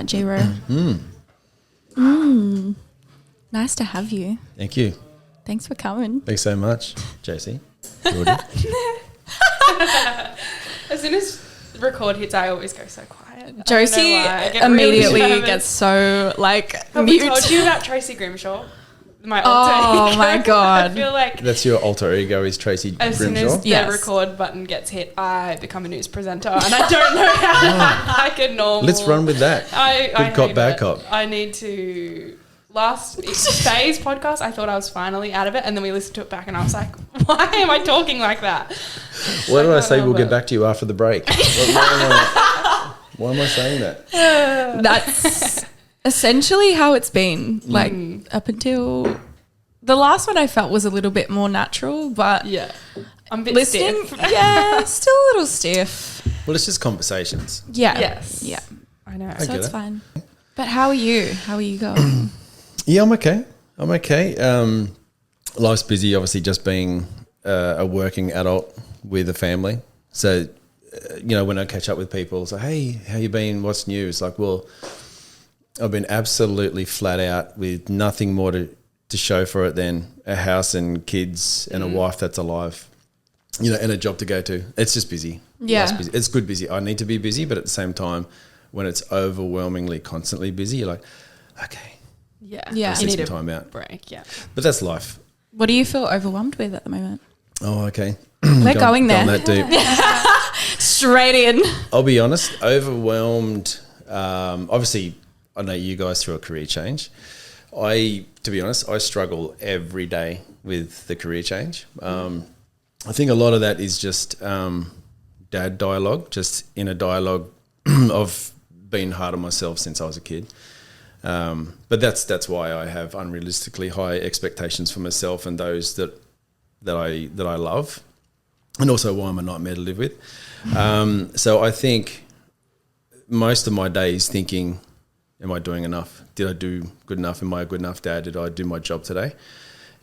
G. Rowe. Nice to have you. Thank you. Thanks for coming. Thanks so much, JC. As soon as record hits, I always go so quiet. Josie immediately gets so like Have mute. we told you about Tracy Grimshaw? My alter Oh ego. my God. I feel like That's your alter ego is Tracy as soon Grimshaw? as the Yes. record button gets hit, I become a news presenter, and I don't know how to act like a normal. Let's run with that. I Good cop, hate bad it. cop. I need to. Last phase podcast, I thought I was finally out of it, and then we listened to it back, and I was like, "Why am I talking like that?" Why did I say can't we'll help get it. back to you after the break? Why am I saying that? That's essentially how it's been. Like up until the last one, I felt was a little bit more natural, but Yeah, I'm a bit listening, stiff. yeah, still a little stiff. Well, it's just conversations. Yeah, Yes. yeah. I know. So get it's it. fine. But how are you? How are you going? Yeah, I'm okay. Life's busy, obviously, just being a working adult with a family. So, when I catch up with people, it's like, hey, how you been? What's new? It's like, well, I've been absolutely flat out with nothing more to show for it than a house and kids and a wife that's alive, and a job to go to. It's just busy. Yeah. Life's busy. It's good busy. I need to be busy, but at the same time, when it's overwhelmingly constantly busy, you're like, okay, Yeah. Yeah. let's You take need some a time out. break. Yeah. But that's life. What do you feel overwhelmed with at the moment? Oh, okay. We're going there. That deep. Straight in. I'll be honest, overwhelmed. Obviously, I know you guys through a career change. To be honest, I struggle every day with the career change. I think a lot of that is just dad dialogue, just inner dialogue of being hard on myself since I was a kid. But that's why I have unrealistically high expectations for myself and those that I love, and also why I'm a nightmare to live with. So I think most of my day is thinking, am I doing enough? Did I do good enough? Am I a good enough dad? Did I do my job today?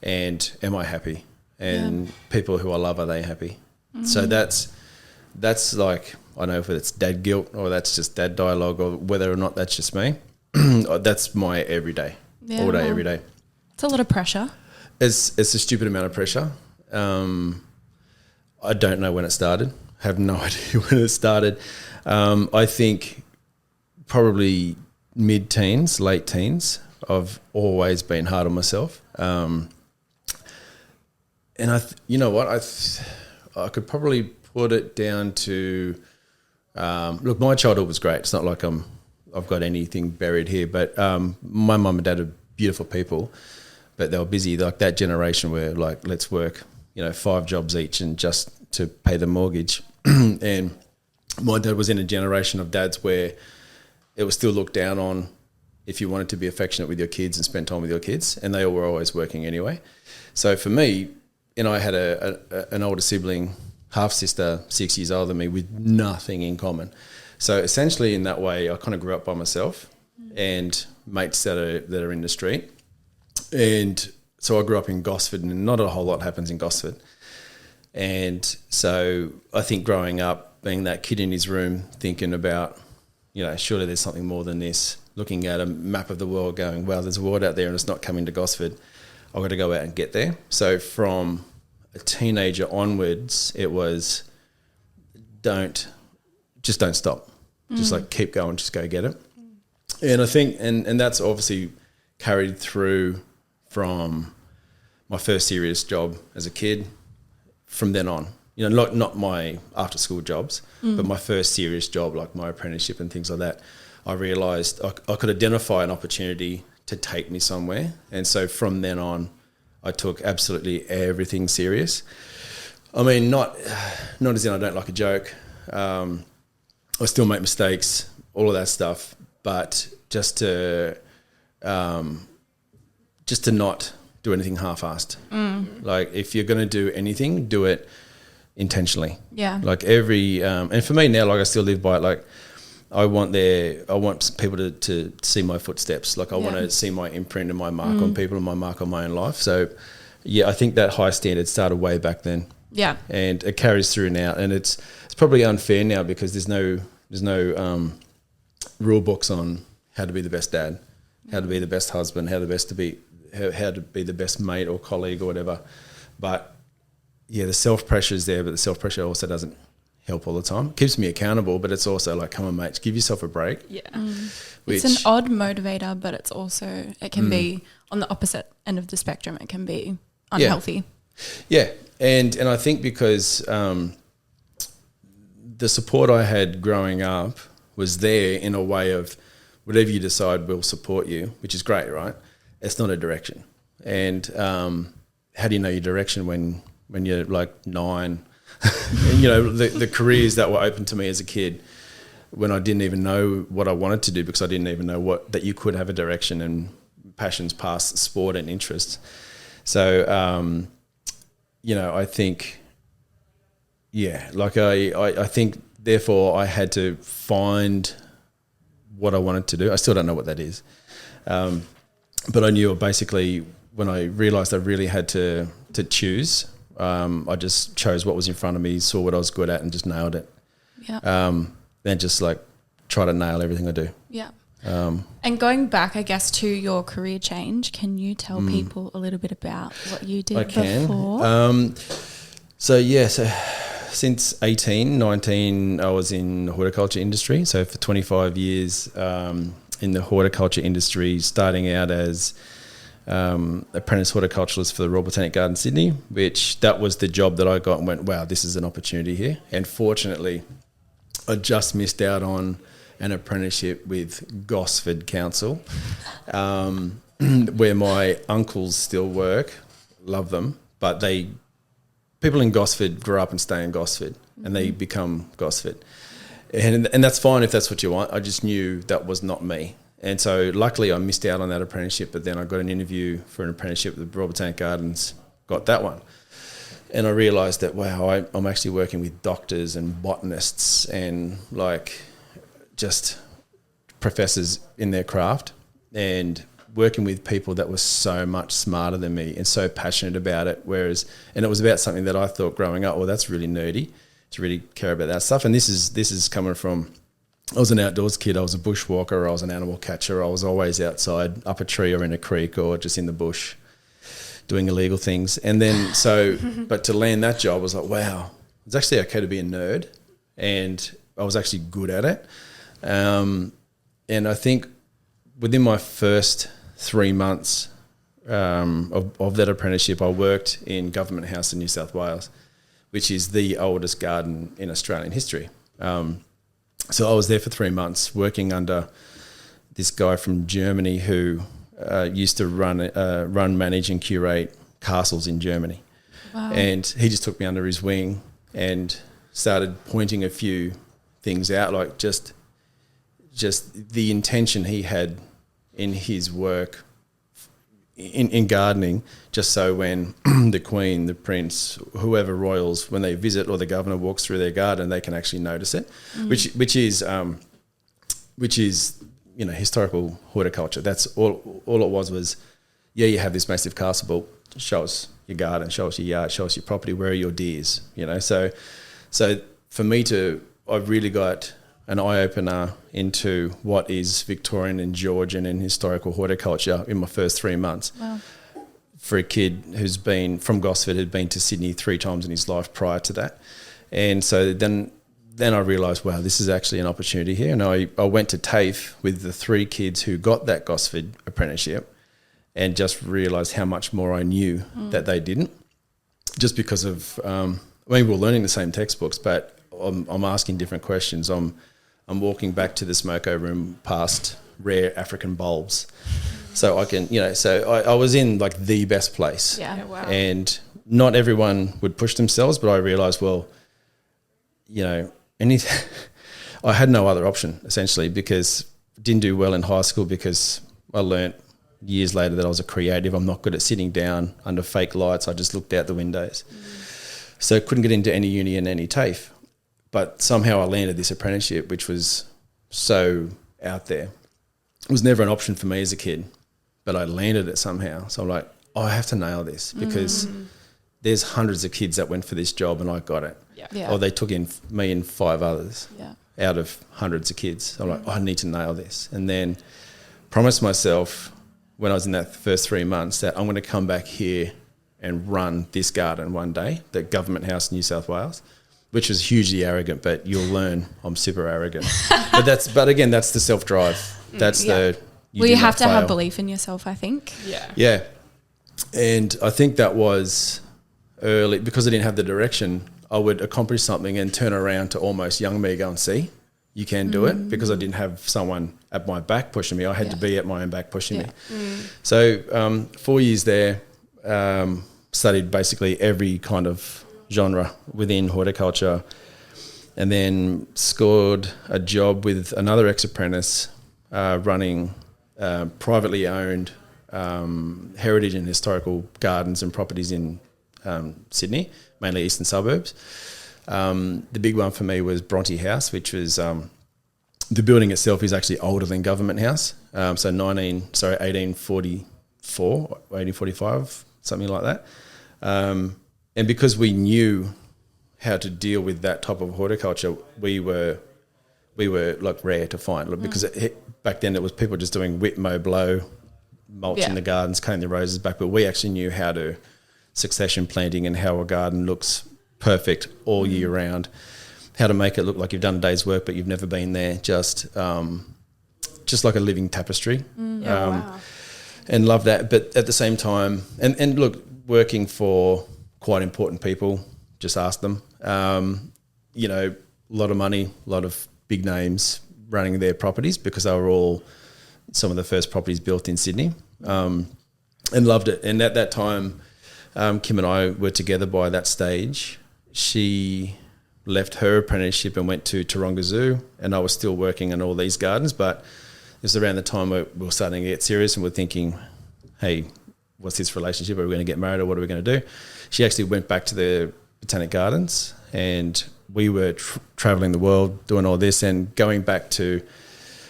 And am I happy? And people who I love, are they happy? So that's like, I don't know if it's dad guilt or that's just dad dialogue or whether or not that's just me. That's my everyday, all day, every day. It's a lot of pressure. It's a stupid amount of pressure. I don't know when it started. Have no idea when it started. I think probably mid-teens, late teens. I've always been hard on myself. And you know what? I could probably put it down to look. My childhood was great. It's not like I've got anything buried here. But my mum and dad are beautiful people, but they were busy. Like that generation where like let's work, 5 jobs each and just to pay the mortgage. And my dad was in a generation of dads where it was still looked down on if you wanted to be affectionate with your kids and spend time with your kids, and they all were always working anyway. So for me, I had an older sibling, half sister, 6 years older than me, with nothing in common. So essentially, in that way, I kind of grew up by myself and mates that are in the street. And so I grew up in Gosford, and not a whole lot happens in Gosford. And so I think growing up, being that kid in his room, thinking about, surely there's something more than this, looking at a map of the world going, well, there's a world out there and it's not coming to Gosford. I've got to go out and get there. So from a teenager onwards, it was don't stop. Just like keep going, just go get it. And I think, and that's obviously carried through from my first serious job as a kid. From then on, not my after school jobs, but my first serious job, like my apprenticeship and things like that, I realised I could identify an opportunity to take me somewhere. And so from then on, I took absolutely everything serious. I mean, not as in I don't like a joke. I still make mistakes, all of that stuff, but just to not do anything half-assed. Like if you're going to do anything, do it intentionally. Yeah. Like and for me now, like I still live by it. Like I want people to see my footsteps. Like I want to see my imprint and my mark on people and my mark on my own life. So yeah, I think that high standard started way back then. Yeah. And it carries through now, and it's probably unfair now because there's no rule books on how to be the best dad, how to be the best husband, how to be the best mate or colleague or whatever. But yeah, the self pressure is there, but the self pressure also doesn't help all the time. It keeps me accountable, but it's also like, come on, mate, give yourself a break. Yeah. It's an odd motivator, but it's also, it can be on the opposite end of the spectrum. It can be unhealthy. Yeah. And I think because the support I had growing up was there in a way of whatever you decide will support you, which is great, right? It's not a direction. And how do you know your direction when you're like 9? And, you know, the careers that were open to me as a kid when I didn't even know what I wanted to do, because I didn't even know that you could have a direction and passions past sport and interests. So, you know, I think, yeah, like I think therefore I had to find what I wanted to do. I still don't know what that is. But I knew basically when I realised I really had to choose, I just chose what was in front of me, saw what I was good at and just nailed it. Yeah. Then just like try to nail everything I do. Yeah. And going back, I guess, to your career change, can you tell people a little bit about what you did before? So since 19, I was in the horticulture industry. So for 25 years in the horticulture industry, starting out as apprentice horticulturalist for the Royal Botanic Garden, Sydney, which that was the job that I got and went, wow, this is an opportunity here. And fortunately, I just missed out on an apprenticeship with Gosford Council, where my uncles still work. Love them, but people in Gosford grow up and stay in Gosford, and they become Gosford, and that's fine if that's what you want. I just knew that was not me, and so luckily I missed out on that apprenticeship. But then I got an interview for an apprenticeship with the Royal Botanic Gardens, got that one. And I realised that, wow, I'm actually working with doctors and botanists and like just professors in their craft, and working with people that were so much smarter than me and so passionate about it. And it was about something that I thought growing up, well, that's really nerdy to really care about that stuff. And this is coming from, I was an outdoors kid. I was a bushwalker. I was an animal catcher. I was always outside, up a tree or in a creek or just in the bush, doing illegal things. And then but to land that job, I was like, wow, it's actually okay to be a nerd. And I was actually good at it. And I think within my first 3 months of that apprenticeship, I worked in Government House in New South Wales, which is the oldest garden in Australian history. So I was there for 3 months working under this guy from Germany who used to run, manage and curate castles in Germany. Wow. And he just took me under his wing and started pointing a few things out, like just the intention he had in his work in gardening, just so when the Queen, the Prince, whoever royals, when they visit or the Governor walks through their garden, they can actually notice it, which is you know, historical horticulture. That's all it was, yeah, you have this massive castle, but show us your garden, show us your yard, show us your property, where are your deers, you know? So for me I really got an eye-opener into what is Victorian and Georgian and historical horticulture in my first 3 months. Wow. For a kid who's been from Gosford, had been to Sydney 3 times in his life prior to that. And so then I realised, wow, this is actually an opportunity here. And I went to TAFE with the 3 kids who got that Gosford apprenticeship and just realised how much more I knew that they didn't. Just because of, we're learning the same textbooks, but I'm asking different questions. I'm walking back to the smoko room past rare African bulbs. So I can, you know, so I was in like the best place. Yeah. Wow. And not everyone would push themselves, but I realised, well, you know, I had no other option essentially, because I didn't do well in high school because I learnt years later that I was a creative. I'm not good at sitting down under fake lights. I just looked out the windows. So I couldn't get into any uni and any TAFE. But somehow I landed this apprenticeship, which was so out there. It was never an option for me as a kid, but I landed it somehow. So I'm like, oh, I have to nail this, because there's hundreds of kids that went for this job and I got it. Yeah. Yeah. Or they took me and 5 others. Yeah. out of hundreds of kids. I'm like, I need to nail this. And then promised myself when I was in that first 3 months that I'm going to come back here and run this garden one day, the Government House in New South Wales, which was hugely arrogant, but you'll learn I'm super arrogant. But again, that's the self-drive. That's you have to have belief in yourself, I think. Yeah. And I think that was early, because I didn't have the direction, I would accomplish something and turn around to almost young me, go and see, you can do it, because I didn't have someone at my back pushing me. I had to be at my own back pushing me. So 4 years there, studied basically every kind of genre within horticulture, and then scored a job with another ex-apprentice running privately owned heritage and historical gardens and properties in Sydney, mainly eastern suburbs. The big one for me was Bronte House, which was the building itself is actually older than Government House. So 1844, 1845, something like that. And because we knew how to deal with that type of horticulture, we were like rare to find, because back then it was people just doing whip, mow, blow, mulch in the gardens, cutting the roses back, but we actually knew how to succession planting and how a garden looks perfect all year round, how to make it look like you've done a day's work but you've never been there, just like a living tapestry. And love that. But at the same time, and look, working for quite important people, just ask them, a lot of money, a lot of big names running their properties, because they were all some of the first properties built in Sydney, and loved it. And at that time, Kim and I were together by that stage. She left her apprenticeship and went to Taronga Zoo, and I was still working on all these gardens, but it was around the time we were starting to get serious and we're thinking, hey, what's this relationship? Are we going to get married, or what are we going to do? She actually went back to the Botanic Gardens, and we were traveling the world doing all this and going back to,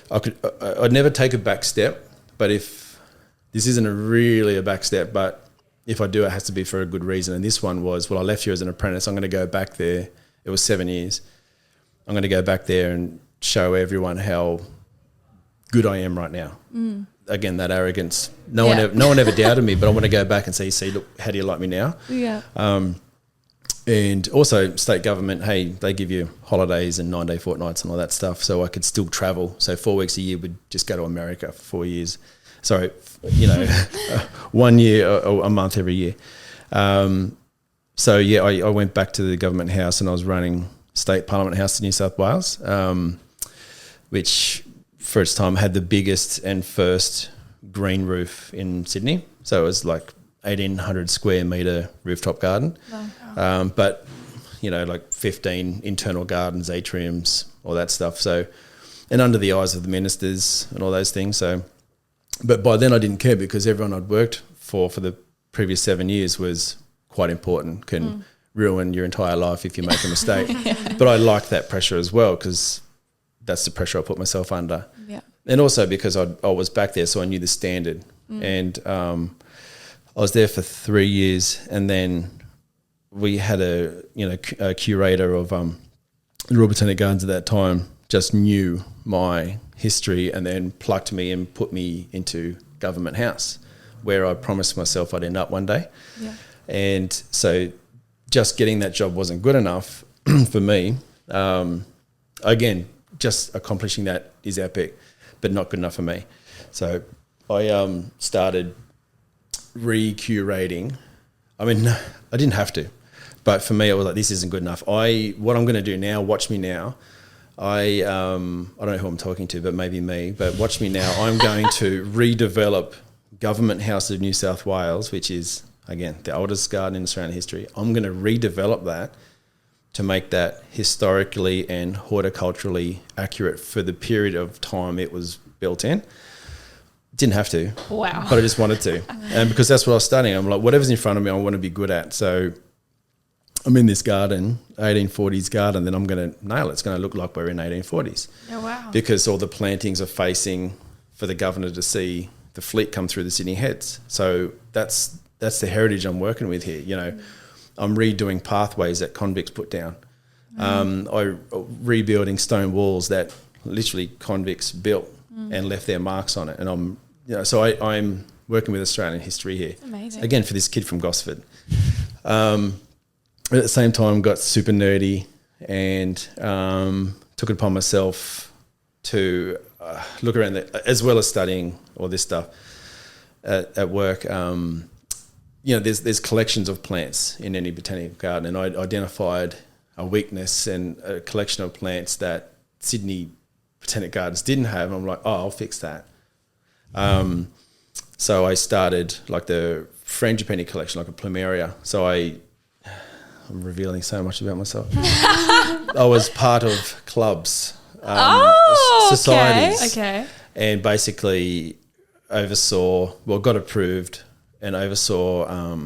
I'd never take a back step, but if this isn't really a back step, but if I do, it has to be for a good reason. And this one was, well, I left here as an apprentice. I'm going to go back there. It was 7 years. I'm going to go back there and show everyone how good I am right now. Again, that arrogance. No one ever doubted me, but I want to go back and see, look, how do you like me now? Yeah. And also state government, hey, they give you holidays and 9-day fortnights and all that stuff, so I could still travel. So 4 weeks a year would just go to America for 4 years. Sorry, 1 year, a month every year. I went back to the Government House and I was running State Parliament House in New South Wales, which for its time had the biggest and first green roof in Sydney. So it was like 1,800 square metre rooftop garden. Wow. But, like 15 internal gardens, atriums, all that stuff. So, and under the eyes of the ministers and all those things. So, but by then I didn't care, because everyone I'd worked for the previous 7 years was quite important, can ruin your entire life if you make a mistake. But I liked that pressure as well, because that's the pressure I put myself under. Yeah. And also because I was back there, so I knew the standard. And I was there for 3 years, and then we had a curator of the Royal Botanic Gardens at that time just knew my history and then plucked me and put me into Government House, where I promised myself I'd end up one day. Yeah. And so just getting that job wasn't good enough for me. Again, just accomplishing that is epic, but not good enough for me. So I started re-curating. I mean, I didn't have to, but for me, it was like, this isn't good enough. What I'm going to do now, watch me now. I don't know who I'm talking to, but maybe me, but watch me now. I'm going to redevelop Government House of New South Wales, which is, again, the oldest garden in Australian history. I'm going to redevelop that to make that historically and horticulturally accurate for the period of time it was built in. Didn't have to. Wow. But I just wanted to. And because that's what I was studying. I'm like, whatever's in front of me, I want to be good at. So I'm in this garden, 1840s garden, then I'm going to nail it. It's going to look like we're in 1840s. Oh, wow. Because all the plantings are facing for the governor to see the fleet come through the Sydney Heads. So that's the heritage I'm working with here. I'm redoing pathways that convicts put down. I rebuilding stone walls that literally convicts built and left their marks on it. And I'm working with Australian history here. Amazing. Again, for this kid from Gosford. At the same time, got super nerdy and took it upon myself to look around, as well as studying all this stuff at work. There's collections of plants in any botanical garden, and I identified a weakness and a collection of plants that Sydney Botanic Gardens didn't have. I'm like, I'll fix that. So I started like the frangipani collection, like a plumeria. So I'm revealing so much about myself. I was part of clubs, societies. Okay. And basically got approved and oversaw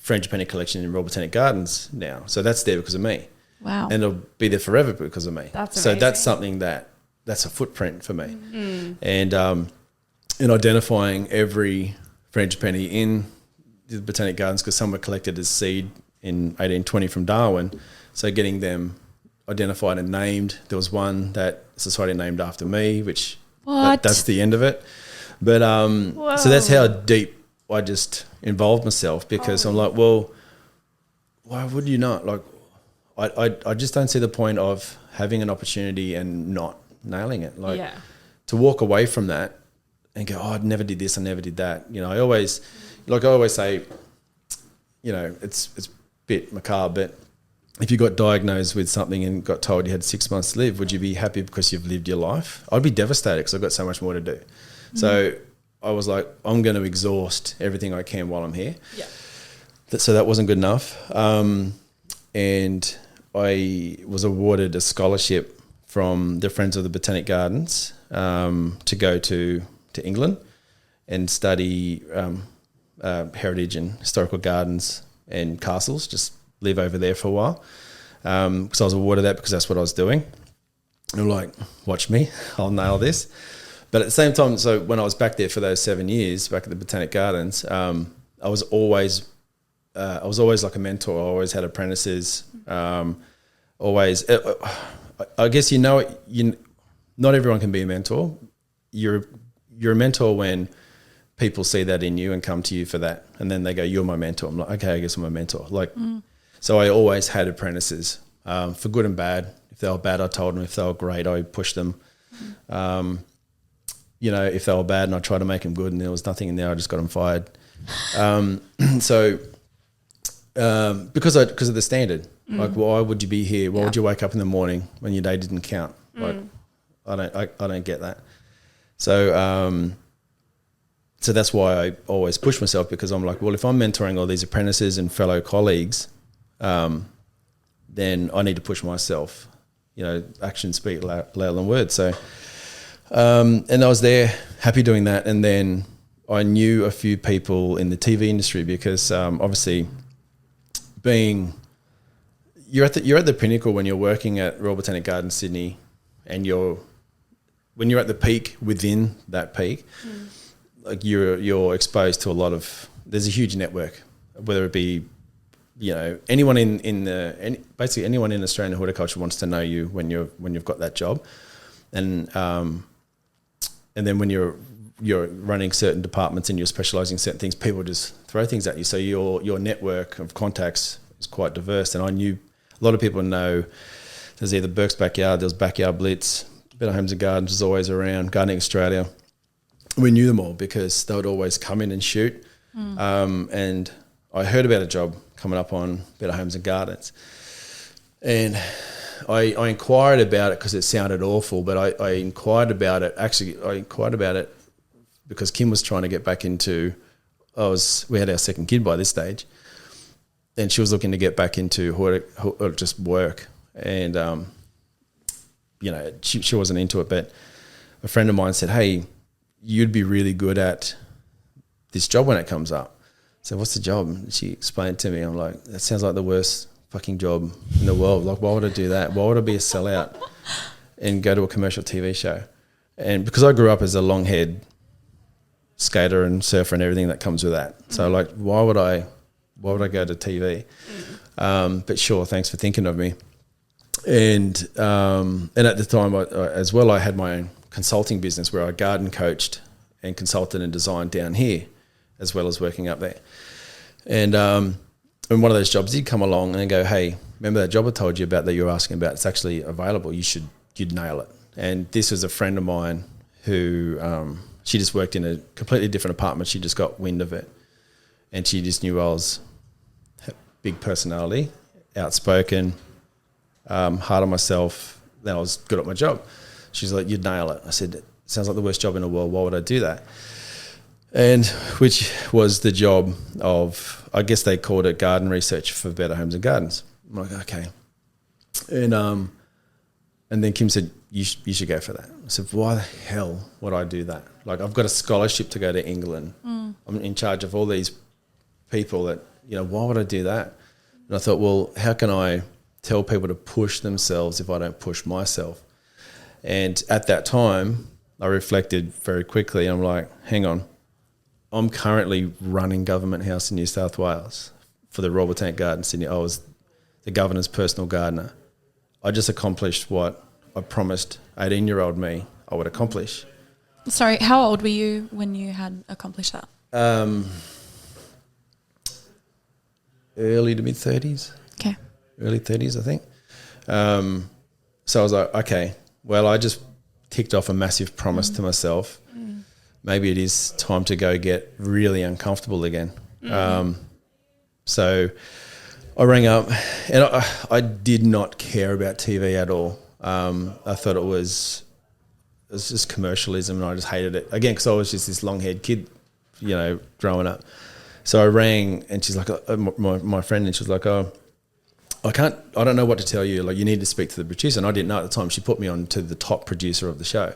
frangipani collection in Royal Botanic Gardens now. So that's there because of me. Wow. And it'll be there forever because of me. That's so amazing. that's something that's a footprint for me. And in identifying every frangipani in the Botanic Gardens, because some were collected as seed in 1820 from Darwin. So getting them identified and named. There was one that society named after me, which that's the end of it. But so that's how deep I just involved myself, because I'm like, well, why would you not? Like, I just don't see the point of having an opportunity and not nailing it. Like, to walk away from that and go, I never did this, I never did that. I always say, it's a bit macabre, but if you got diagnosed with something and got told you had 6 months to live, would you be happy because you've lived your life? I'd be devastated because I've got so much more to do. So I was like, I'm going to exhaust everything I can while I'm here. Yeah. So that wasn't good enough. And I was awarded a scholarship from the Friends of the Botanic Gardens to go to England and study heritage and historical gardens and castles, just live over there for a while. Because I was awarded that because that's what I was doing. And I'm like, watch me, I'll nail this. But at the same time, so when I was back there for those 7 years, back at the Botanic Gardens, I was always like a mentor. I always had apprentices. Always, I guess not everyone can be a mentor. You're a mentor when people see that in you and come to you for that, and then they go, "You're my mentor." I'm like, okay, I guess I'm a mentor. So I always had apprentices, for good and bad. If they were bad, I told them. If they were great, I pushed them. If they were bad and I tried to make them good and there was nothing in there, I just got them fired. Because of the standard, like, why would you be here? Why would you wake up in the morning when your day didn't count? Like, I don't get that. So that's why I always push myself, because I'm like, well, if I'm mentoring all these apprentices and fellow colleagues, then I need to push myself. Actions speak louder than words. So, and I was there, happy doing that. And then I knew a few people in the TV industry, because obviously, you're at the pinnacle when you're working at Royal Botanic Garden Sydney, and when you're at the peak within that peak, like you're exposed to a lot of. There's a huge network, whether it be anyone basically anyone in Australian horticulture wants to know you when you've got that job, and then when you're running certain departments and you're specialising in certain things, people just throw things at you. So your network of contacts is quite diverse. And I knew a lot of people know there's either Burke's Backyard, there was Backyard Blitz, Better Homes and Gardens was always around, Gardening Australia. We knew them all because they would always come in and shoot. And I heard about a job coming up on Better Homes and Gardens. And I inquired about it because it sounded awful, but I inquired about it. Actually, I inquired about it because Kim was trying to get back into. We had our second kid by this stage, and she was looking to get back into just work, and she wasn't into it. But a friend of mine said, "Hey, you'd be really good at this job when it comes up." So, what's the job? And she explained to me. I'm like, that sounds like the worst fucking job in the world. Like, why would I do that? Why would I be a sellout and go to a commercial TV show? And because I grew up as a long-haired skater and surfer and everything that comes with that, so like, why would I go to TV? But sure, thanks for thinking of me. And at the time, as well, I had my own consulting business where I garden coached and consulted and designed down here, as well as working up there. And one of those jobs did come along and they go, hey, remember that job I told you about that you were asking about? It's actually available. You'd nail it. And this was a friend of mine who she just worked in a completely different apartment. She just got wind of it. And she just knew I was a big personality, outspoken, hard on myself. Then I was good at my job. She's like, you'd nail it. I said, it sounds like the worst job in the world. Why would I do that? And which was the job of, I guess they called it garden research for Better Homes and Gardens. I'm like, okay. And then Kim said, you should go for that. I said, why the hell would I do that? Like, I've got a scholarship to go to England. I'm in charge of all these people that, why would I do that? And I thought, well, how can I tell people to push themselves if I don't push myself? And at that time, I reflected very quickly. I'm like, hang on. I'm currently running Government House in New South Wales for the Royal Botanic Garden, Sydney. I was the Governor's personal gardener. I just accomplished what I promised 18-year-old me I would accomplish. Sorry, how old were you when you had accomplished that? Early to mid-30s. Okay. Early 30s, I think. So I was like, okay, well, I just ticked off a massive promise to myself. Maybe it is time to go get really uncomfortable again. So I rang up and I did not care about TV at all. I thought it was just commercialism and I just hated it. Again, because I was just this long-haired kid, growing up. So I rang and she's like, my friend, and she was like, oh, I don't know what to tell you. Like, you need to speak to the producer. And I didn't know at the time. She put me on to the top producer of the show.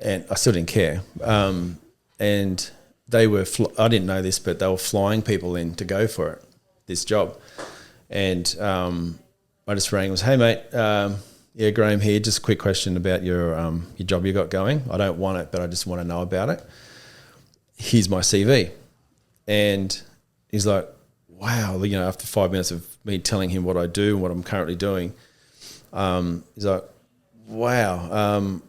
And I still didn't care. And they were, I didn't know this, but they were flying people in to go for it, this job. And I just rang and was, hey, mate, Grahame here. Just a quick question about your job you got going. I don't want it, but I just want to know about it. Here's my CV. And he's like, wow, after 5 minutes of me telling him what I do and what I'm currently doing, he's like, wow,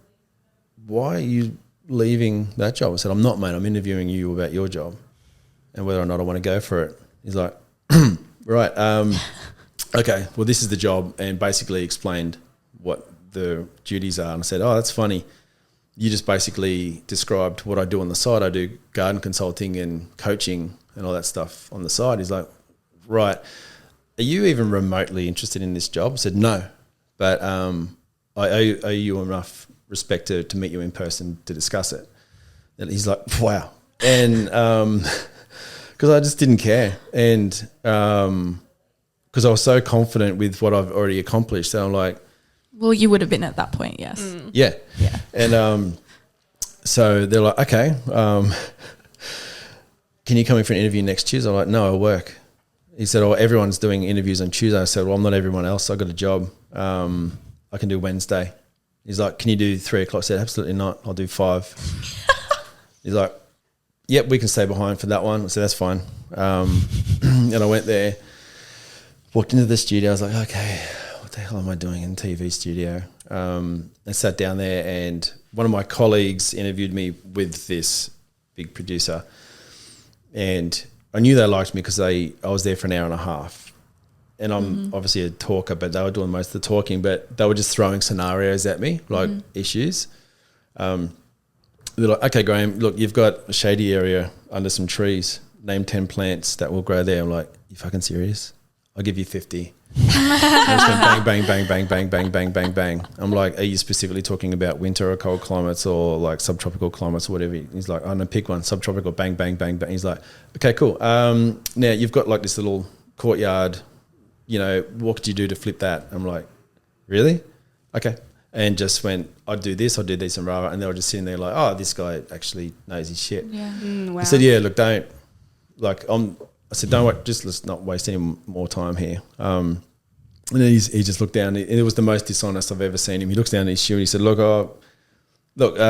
why are you leaving that job? I said, I'm not, mate. I'm interviewing you about your job and whether or not I want to go for it. He's like, right, okay, well, this is the job, and basically explained what the duties are. And I said, oh, that's funny. You just basically described what I do on the side. I do garden consulting and coaching and all that stuff on the side. He's like, right, are you even remotely interested in this job? I said, no, but I owe you enough respect to meet you in person to discuss it. And he's like, wow. And because I just didn't care. And because I was so confident with what I've already accomplished. So I'm like, well, you would have been at that point, yes. Yeah. Yeah. And so they're like, okay, can you come in for an interview next Tuesday? I'm like, no, I work. He said, oh, everyone's doing interviews on Tuesday. I said, well, I'm not everyone else. I got a job. I can do Wednesday. He's like, can you do 3 o'clock? I said, absolutely not. I'll do 5. He's like, yep, we can stay behind for that one. I said, that's fine. And I went there, walked into the studio. I was like, okay, what the hell am I doing in TV studio? I sat down there, and one of my colleagues interviewed me with this big producer, and I knew they liked me because I was there for an hour and a half. And I'm obviously a talker, but they were doing most of the talking, but they were just throwing scenarios at me, like issues. They're like, okay, Grahame, look, you've got a shady area under some trees. Name 10 plants that will grow there. I'm like, you fucking serious? I'll give you 50. And just went bang, bang, bang, bang, bang, bang, bang, bang. I'm like, are you specifically talking about winter or cold climates or like subtropical climates or whatever? He's like, I'm going to pick one, subtropical, bang, bang, bang, bang. He's like, okay, cool. Now you've got like this little courtyard, what could you do to flip that? I'm like, really? Okay. And just went, I'd do this, and rah, and they were just sitting there like, oh, this guy actually knows his shit. Yeah. Wow. I said, yeah, look, don't, like, I said, don't worry, just let's not waste any more time here. And then he just looked down, and it was the most dishonest I've ever seen him. He looks down at his shoe and he said, look,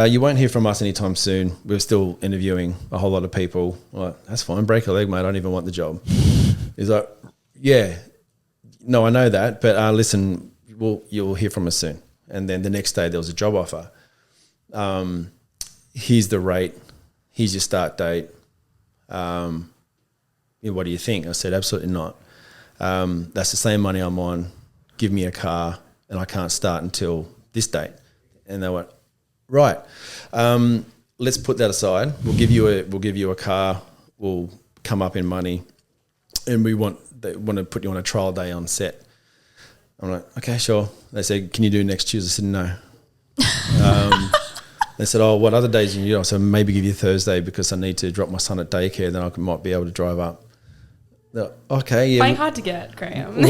you won't hear from us anytime soon. We're still interviewing a whole lot of people. I'm like, that's fine, break a leg, mate. I don't even want the job. He's like, yeah, no, I know that, but listen, well, you'll hear from us soon. And then the next day there was a job offer. Here's the rate. Here's your start date. What do you think? I said, absolutely not. That's the same money I'm on. Give me a car, and I can't start until this date. And they went, right. Let's put that aside. We'll give you a car. We'll come up in money, and they want to put you on a trial day on set. I'm like, okay, sure. They said, can you do next Tuesday? I said, no. They said, oh, what other days can you do? I said, maybe give you Thursday because I need to drop my son at daycare. Then I might be able to drive up. They're like, okay, yeah. Playing hard to get, Graham. And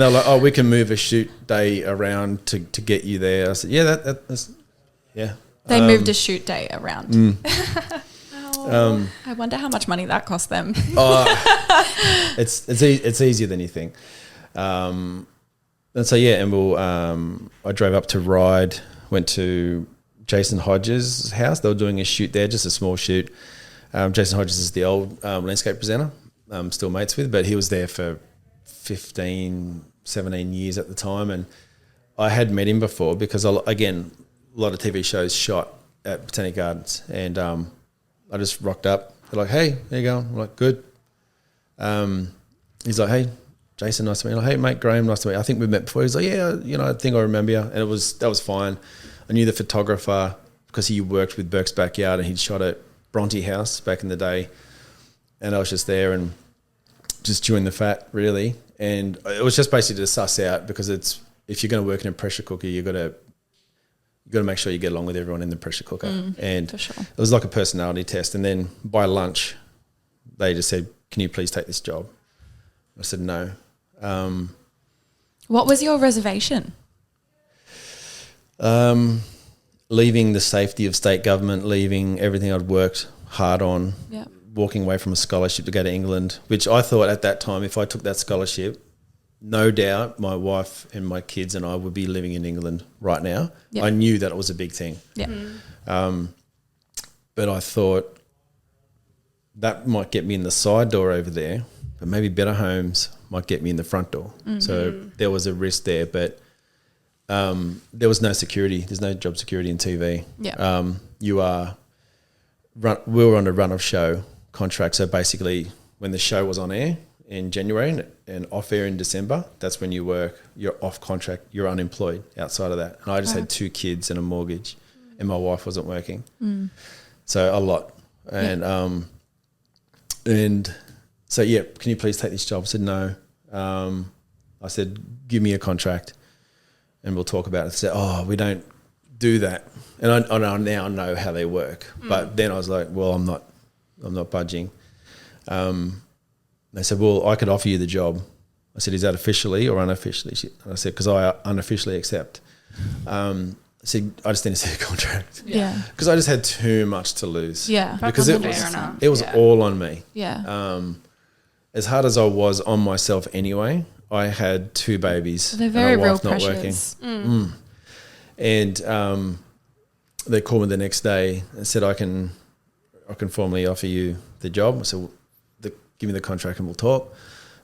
they're like, oh, we can move a shoot day around to get you there. I said, yeah, that's, yeah. They moved a shoot day around. I wonder how much money that cost them. It's easier than you think. And so, yeah, and I drove up to Ryde, went to Jason Hodges' house. They were doing a shoot there, just a small shoot. Jason Hodges is the old landscape presenter I'm still mates with, but he was there for 15, 17 years at the time. And I had met him before because, again, a lot of TV shows shot at Botanic Gardens. And I just rocked up. They're like, hey, how you going? I'm like, good. He's like, hey, Jason, nice to meet you. I'm like, hey, mate, Grahame, nice to meet you. I think we've met before. He's like, yeah, I think I remember you. And that was fine. I knew the photographer because he worked with Burke's Backyard and he'd shot at Bronte House back in the day. And I was just there and just chewing the fat, really. And it was just basically to suss out because if you're going to work in a pressure cooker, you got to make sure you get along with everyone in the pressure cooker. And for sure. It was like a personality test. And then by lunch, they just said, can you please take this job? I said, no. What was your reservation? Leaving the safety of state government, leaving everything I'd worked hard on, walking away from a scholarship to go to England, which I thought at that time, if I took that scholarship, no doubt my wife and my kids and I would be living in England right now. Yep. I knew that it was a big thing. Yeah. But I thought that might get me in the side door over there, but maybe Better Homes might get me in the front door. Mm-hmm. So there was a risk there, but there was no security. There's no job security in TV. Yeah. We were on a run of show contract. So basically when the show was on air in January and off air in December, that's when you work. You're off contract. You're unemployed outside of that. And I just had 2 kids and a mortgage and my wife wasn't working. So a lot. And, and so, yeah, can you please take this job? I said, no. I said, give me a contract and we'll talk about it. I said, oh, we don't do that. And I now know how they work. But then I was like, well, I'm not budging. They said, well, I could offer you the job. I said, is that officially or unofficially? I said, because I unofficially accept. I said, I just need to see a contract. Yeah. Because I just had too much to lose. Yeah. Because it was all on me. Yeah. As hard as I was on myself anyway, I had 2 babies. They're very and a wife real not pressures. working. And they called me the next day and said, I can formally offer you the job. I said, well, give me the contract and we'll talk.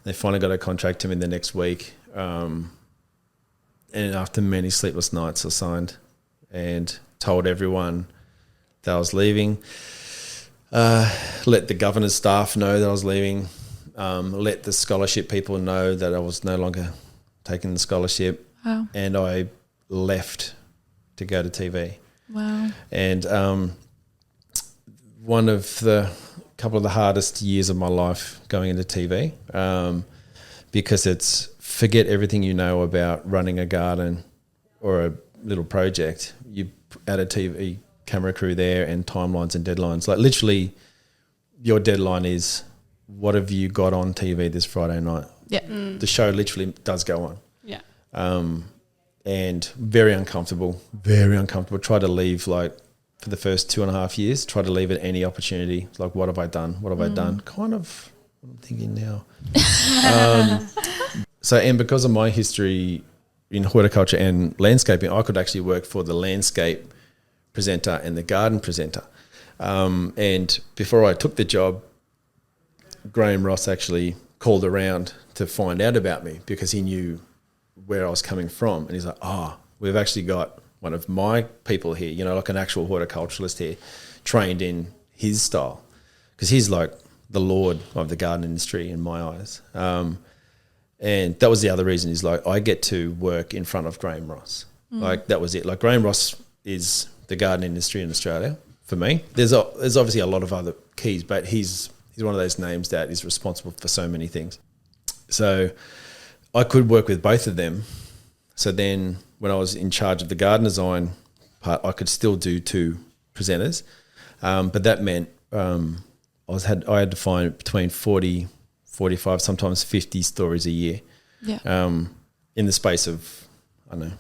They finally got a contract to me the next week. And after many sleepless nights, I signed and told everyone that I was leaving. Let the governor's staff know that I was leaving. Let the scholarship people know that I was no longer taking the scholarship. Wow. And I left to go to TV. Wow. And couple of the hardest years of my life going into TV, because it's forget everything you know about running a garden or a little project. You add a TV camera crew there and timelines and deadlines. Like literally your deadline is what have you got on TV this Friday night? Yeah. The show literally does go on. Yeah. And very uncomfortable. Try to leave for the first 2.5 years, try to leave at any opportunity. It's like, what have I done? What have I done? Kind of what I'm thinking now. And because of my history in horticulture and landscaping, I could actually work for the landscape presenter and the garden presenter. And before I took the job, Grahame Rowe actually called around to find out about me because he knew where I was coming from. And he's like, we've actually got one of my people here, you know, like an actual horticulturalist here, trained in his style. Because he's like the lord of the garden industry in my eyes. And that was the other reason. Is like, I get to work in front of Grahame Ross. Like, that was it. Like, Grahame Ross is the garden industry in Australia for me. There's obviously a lot of other keys, but he's one of those names that is responsible for so many things. So I could work with both of them. So then when I was in charge of the garden design part, I could still do 2 presenters. But that meant I had to find between 40, 45, sometimes 50 stories a year. Yeah. In the space of, I don't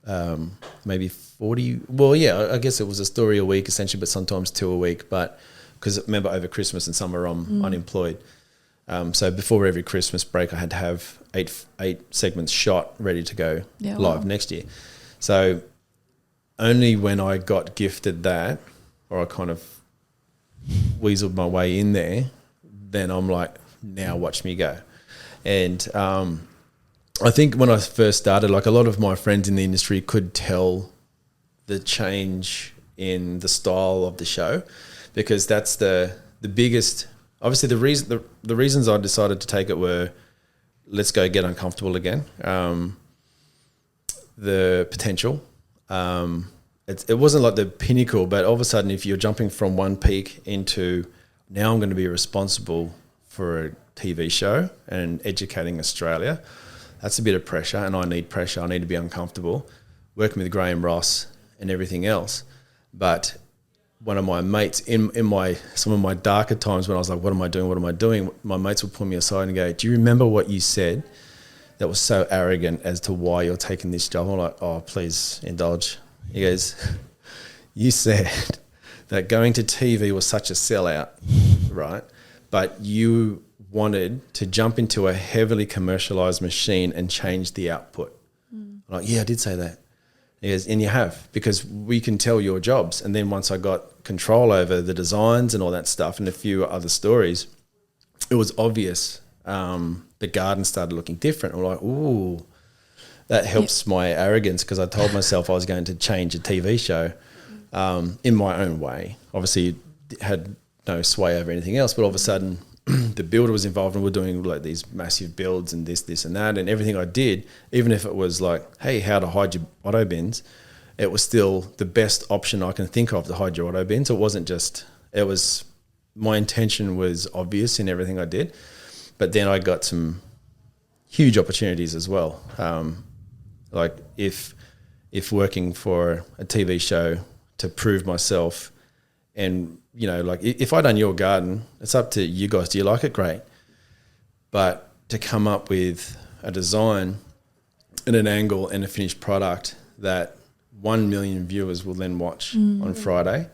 know, maybe 40. Well, yeah, I guess it was a story a week essentially, but sometimes 2 a week. But because remember, over Christmas and summer I'm unemployed. So before every Christmas break, I had to have eight segments shot, ready to go live next year. So only when I got gifted that, or I kind of weaseled my way in there, then I'm like, now watch me go. And I think when I first started, like, a lot of my friends in the industry could tell the change in the style of the show, because that's the biggest. Obviously, the reasons I decided to take it were, let's go get uncomfortable again. The potential. It wasn't like the pinnacle, but all of a sudden, if you're jumping from one peak into, now I'm going to be responsible for a TV show and educating Australia, that's a bit of pressure, and I need pressure. I need to be uncomfortable, working with Grahame Ross and everything else. But one of my mates in some of my darker times when I was like, what am I doing? My mates would pull me aside and go, do you remember what you said that was so arrogant as to why you're taking this job? I'm like, oh, please indulge. He goes, you said that going to TV was such a sellout, right? But you wanted to jump into a heavily commercialized machine and change the output. I'm like, yeah, I did say that. He goes, and you have, because we can tell your jobs. And then once I got control over the designs and all that stuff and a few other stories, it was obvious. The garden started looking different. I'm like, ooh, that helps my arrogance, because I told myself I was going to change a TV show in my own way. Obviously, had no sway over anything else, but all of a sudden the builder was involved, and we're doing like these massive builds and this and that, and everything I did, even if it was like, hey, how to hide your auto bins, it was still the best option I can think of to hide your auto bins. It wasn't just, my intention was obvious in everything I did. But then I got some huge opportunities as well. Like if working for a TV show to prove myself, and, you know, like if I done your garden, it's up to you guys. Do you like it? Great. But to come up with a design and an angle and a finished product that 1 million viewers will then watch on Friday.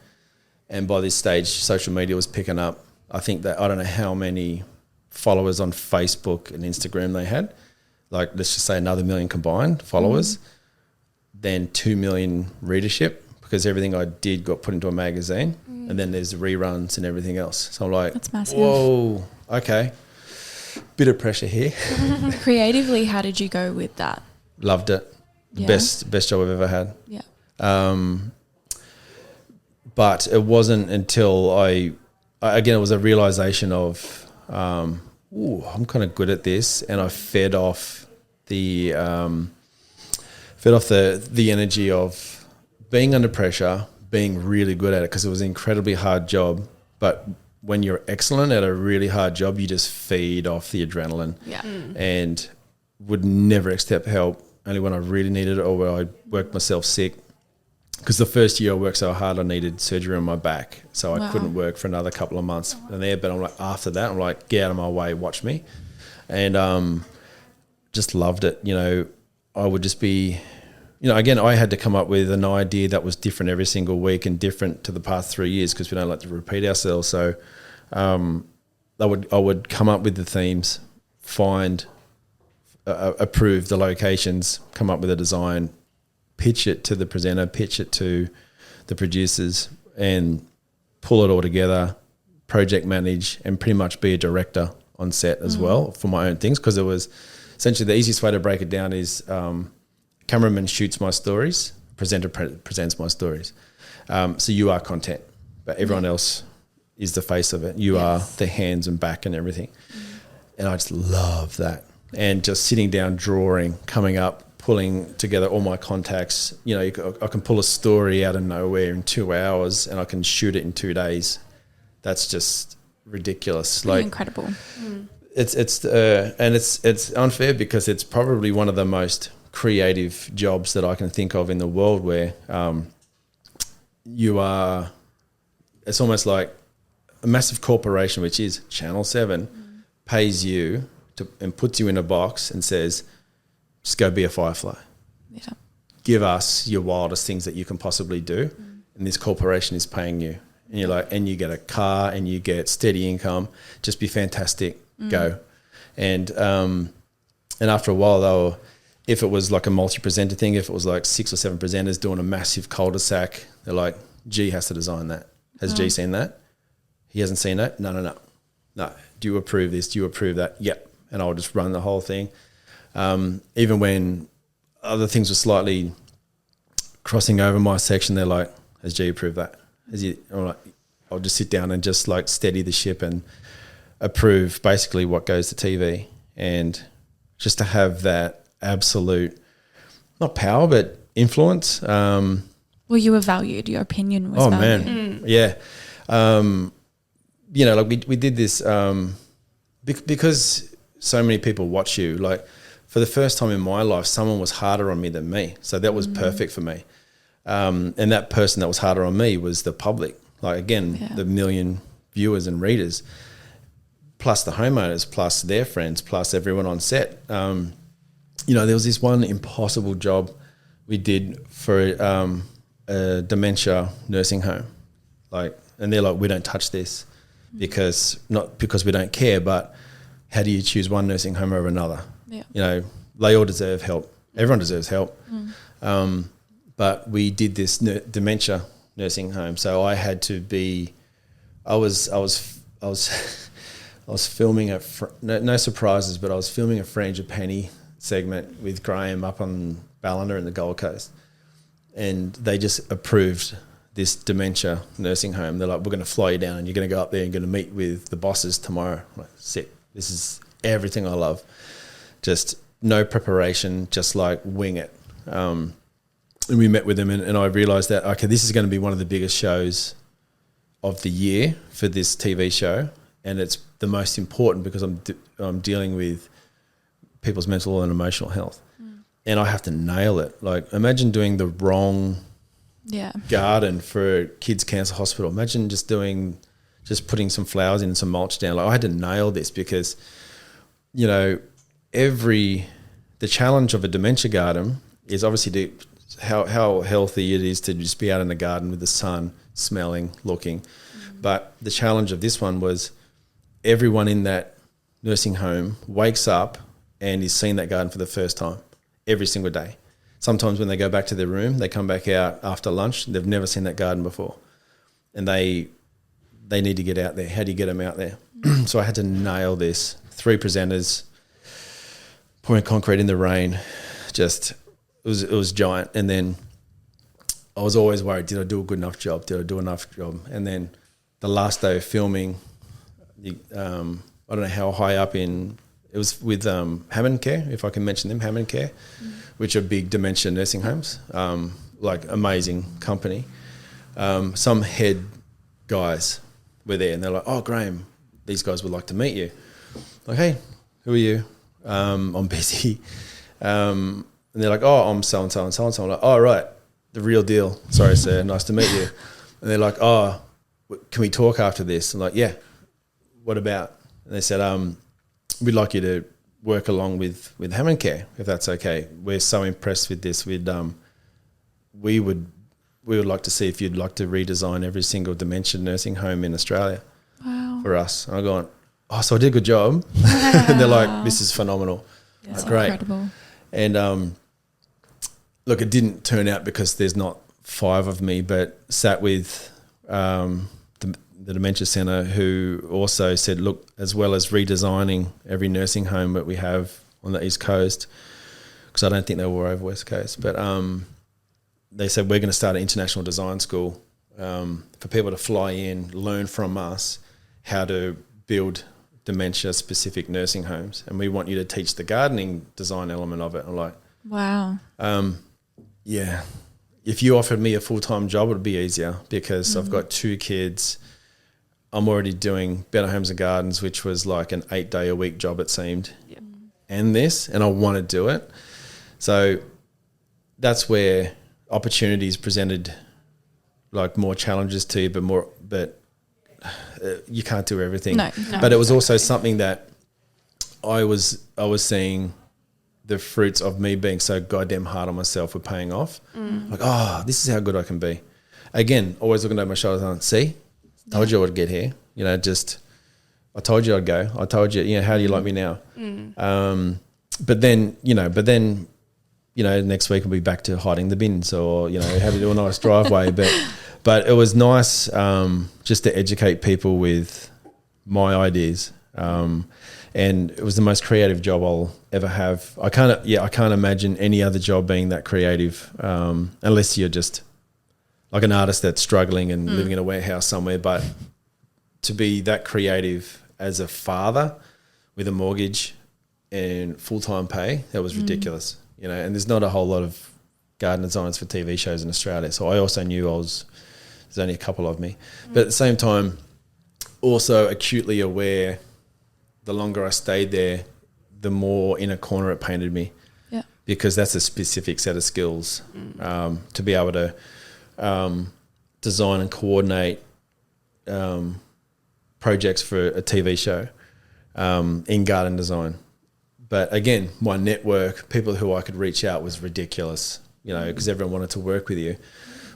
And by this stage, social media was picking up. I think that, I don't know how many followers on Facebook and Instagram they had. Like, let's just say another 1 million combined followers, then 2 million readership, because everything I did got put into a magazine, and then there's reruns and everything else. So I'm like, that's massive. Whoa, okay. Bit of pressure here. Creatively, how did you go with that? Loved it. Yeah. Best job I've ever had. Yeah. But it wasn't until again, it was a realization of, I'm kind of good at this, and I fed off the energy of being under pressure, being really good at it, because it was an incredibly hard job. But when you're excellent at a really hard job, you just feed off the adrenaline. Yeah. And would never accept help, only when I really needed it, or where I worked myself sick. Because the first year I worked so hard, I needed surgery on my back, so I couldn't work for another couple of months in there. But I'm like, after that, I'm like, get out of my way, watch me. And just loved it. You know, I would just be, you know, again, I had to come up with an idea that was different every single week and different to the past 3 years, because we don't like to repeat ourselves. So I would come up with the themes, find, approve the locations, come up with a design, pitch it to the presenter, pitch it to the producers, and pull it all together, project manage, and pretty much be a director on set as well for my own things, because it was essentially the easiest way to break it down is cameraman shoots my stories, presenter presents my stories. So you are content, but everyone else is the face of it. You are the hands and back and everything. And I just love that. And just sitting down, drawing, coming up, pulling together all my contacts. You know, I can pull a story out of nowhere in 2 hours and I can shoot it in 2 days. That's just ridiculous. Like incredible. It's unfair because it's probably one of the most creative jobs that I can think of in the world where it's almost like a massive corporation, which is Channel 7, pays you and puts you in a box and says, just go be a firefly. Yeah. Give us your wildest things that you can possibly do. And this corporation is paying you. And you're like, and you get a car and you get steady income. Just be fantastic. Go. And after a while, if it was like a multi-presenter thing, if it was like 6 or 7 presenters doing a massive cul-de-sac, they're like, G has to design that. Has G seen that? He hasn't seen that? No. Do you approve this? Do you approve that? Yep. And I'll just run the whole thing. Even when other things were slightly crossing over my section, they're like, has G approved that? I'm like, I'll just sit down and just like steady the ship and approve basically what goes to TV. And just to have that absolute, not power, but influence. Well, you were valued. Your opinion was valued. Man. Yeah. You know, like we did this because so many people watch you. Like for the first time in my life, someone was harder on me than me. So that was perfect for me. And that person that was harder on me was the public. Like again, the million viewers and readers, plus the homeowners, plus their friends, plus everyone on set. You know, there was this one impossible job we did for a dementia nursing home. Like, and they're like, we don't touch this not because we don't care, but how do you choose one nursing home over another? Yeah. You know, they all deserve help. Everyone deserves help. But we did this dementia nursing home. So I had to be, I was filming no surprises, but I was filming a Frangipani segment with Grahame up on Ballina in the Gold Coast. And they just approved this dementia nursing home. They're like, we're going to fly you down and you're going to go up there and you're going to meet with the bosses tomorrow. I'm like, sick. This is everything I love. Just no preparation, just like wing it. And we met with them and I realised that, okay, this is going to be one of the biggest shows of the year for this TV show. And it's the most important because I'm dealing with people's mental and emotional health. And I have to nail it. Like, imagine doing the wrong garden for kids' cancer hospital. Imagine just putting some flowers in and some mulch down. Like, I had to nail this because, you know, the challenge of a dementia garden is obviously how healthy it is to just be out in the garden with the sun, smelling, looking. But the challenge of this one was everyone in that nursing home wakes up and is seeing that garden for the first time every single day. Sometimes when they go back to their room, they come back out after lunch, they've never seen that garden before. And they need to get out there. How do you get them out there? So I had to nail this. 3 presenters, pouring concrete in the rain. It was giant. And then I was always worried, did I do a good enough job? And then the last day of filming, I don't know how high up it was with Hammond Care, if I can mention them, Hammond Care, which are big dementia nursing homes, like amazing company. Some head guys were there and they're like, oh, Grahame, these guys would like to meet you. Like, hey, who are you? I'm busy. And they're like, oh, I'm so-and-so and so-and-so. I'm like, oh, right, the real deal. Sorry, sir, nice to meet you. And they're like, oh, can we talk after this? I'm like, yeah, what about? And they said, we'd like you to work along with Hammond Care, if that's okay. We're so impressed with this. We would like to see if you'd like to redesign every single dementia nursing home in Australia for us. And I'm going, oh, so I did a good job. And they're like, this is phenomenal. That's great. Incredible. And look, it didn't turn out because there's not 5 of me, but sat with the Dementia Centre, who also said, look, as well as redesigning every nursing home that we have on the East Coast, because I don't think they were over West Coast. But they said, we're going to start an international design school for people to fly in, learn from us how to build dementia-specific nursing homes. And we want you to teach the gardening design element of it. I'm like, wow. Yeah. If you offered me a full-time job, it would be easier, because I've got 2 kids. I'm already doing Better Homes and Gardens, which was like an 8-day-a-week job, it seemed, and I want to do it. So that's where opportunities presented like more challenges to you, but you can't do everything. No, but it was also something that I was seeing the fruits of me being so goddamn hard on myself were paying off. Like, oh, this is how good I can be. Again, always looking over my shoulders and see, told you I would get here. You know, just I told you I'd go. I told you, you know, how do you like me now? But then, next week we'll be back to hiding the bins, or, you know, how to do a nice driveway. But it was nice just to educate people with my ideas. And it was the most creative job I'll ever have. I can't imagine any other job being that creative, unless you're just like an artist that's struggling and living in a warehouse somewhere. But to be that creative as a father with a mortgage and full-time pay, that was ridiculous. You know, and there's not a whole lot of garden designers for TV shows in Australia. So I also knew there's only a couple of me. But at the same time, also acutely aware, the longer I stayed there, the more in a corner it painted me. Yeah. Because that's a specific set of skills to be able to design and coordinate projects for a TV show in garden design. But again, my network, people who I could reach out, was ridiculous, you know, because everyone wanted to work with you.